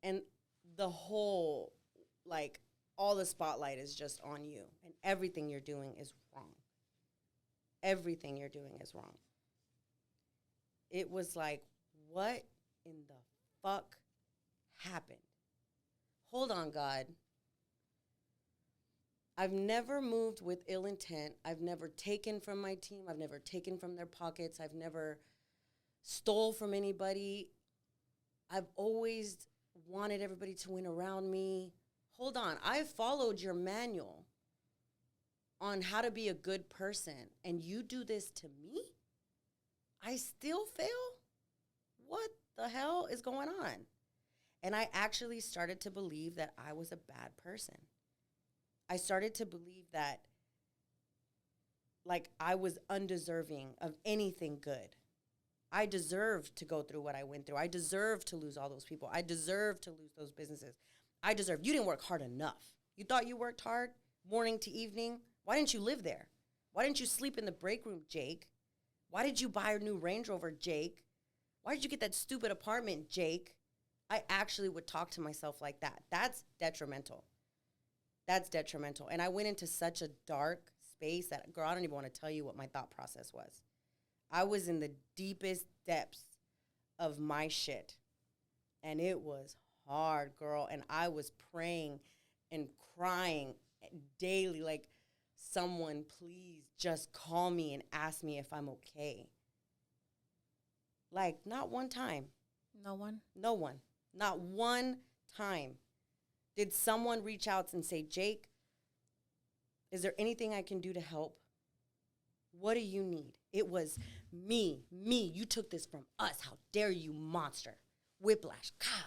and the whole, like, all the spotlight is just on you, and everything you're doing is wrong. Everything you're doing is wrong. It was like, what in the fuck happened? Hold on, God. I've never moved with ill intent. I've never taken from my team. I've never taken from their pockets. I've never stole from anybody. I've always wanted everybody to win around me. Hold on. I followed your manual on how to be a good person, and you do this to me? I still fail? What the hell is going on? And I actually started to believe that I was a bad person. I started to believe that, like, I was undeserving of anything good. I deserved to go through what I went through. I deserved to lose all those people. I deserved to lose those businesses. I deserved. You didn't work hard enough. You thought you worked hard morning to evening? Why didn't you live there? Why didn't you sleep in the break room, Jake? Why did you buy a new Range Rover, Jake? Why did you get that stupid apartment, Jake? I actually would talk to myself like that. That's detrimental. That's detrimental. And I went into such a dark space that, girl, I don't even want to tell you what my thought process was. I was in the deepest depths of my shit. And it was hard, girl. And I was praying and crying daily, like, someone please just call me and ask me if I'm okay. Like, not one time. No one? No one. Not one time did someone reach out and say, Jake, is there anything I can do to help? What do you need? It was me. You took this from us. How dare you, monster? Whiplash. Ka.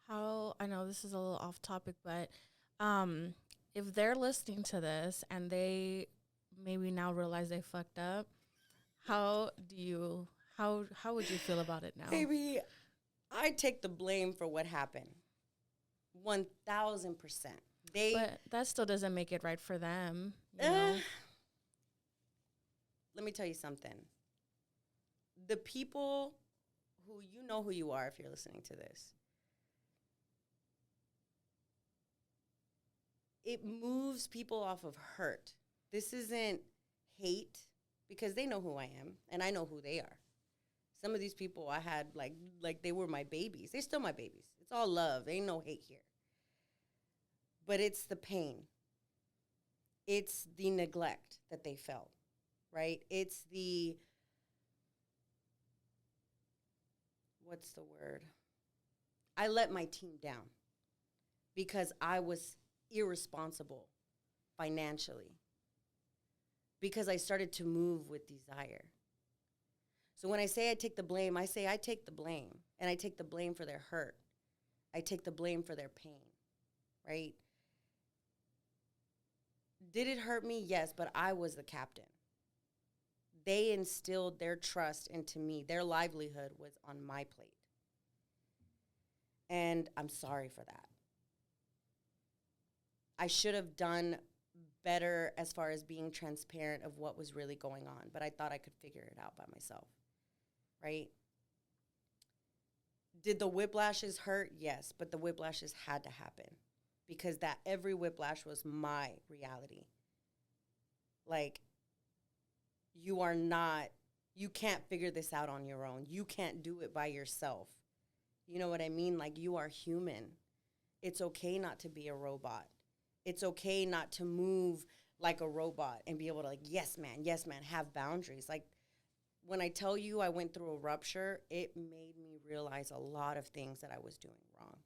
How, I know this is a little off topic, but if they're listening to this and they maybe now realize they fucked up, how would you feel about it now? Baby, I take the blame for what happened. 1,000%. But that still doesn't make it right for them. You know? Let me tell you something. The people who, you know who you are if you're listening to this, it moves people off of hurt. This isn't hate, because they know who I am, and I know who they are. Some of these people I had, like they were my babies. They're still my babies. It's all love. Ain't no hate here. But it's the pain. It's the neglect that they felt, right? It's the, what's the word? I let my team down because I was irresponsible financially, because I started to move with desire. So when I say I take the blame, I say I take the blame, and I take the blame for their hurt. I take the blame for their pain, right? Did it hurt me? Yes, but I was the captain. They instilled their trust into me. Their livelihood was on my plate. And I'm sorry for that. I should have done better as far as being transparent of what was really going on, but I thought I could figure it out by myself, right? Did the whiplashes hurt? Yes, but the whiplashes had to happen, because that every whiplash was my reality. Like, you can't figure this out on your own. You can't do it by yourself. You know what I mean? Like, you are human. It's okay not to be a robot. It's okay not to move like a robot and be able to like, yes, man, have boundaries. Like when I tell you I went through a rupture, it made me realize a lot of things that I was doing wrong.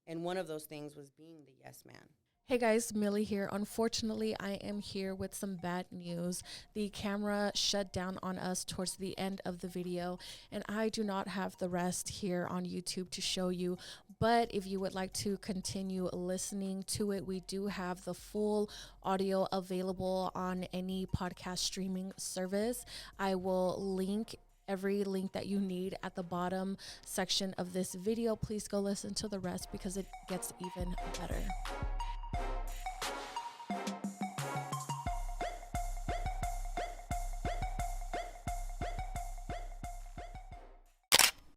And one of those things was being the yes man. Hey guys, Millie here. Unfortunately, I am here with some bad news. The camera shut down on us towards the end of the video, and I do not have the rest here on YouTube to show you. But if you would like to continue listening to it, we do have the full audio available on any podcast streaming service. I will link every link that you need at the bottom section of this video. Please go listen to the rest because it gets even better.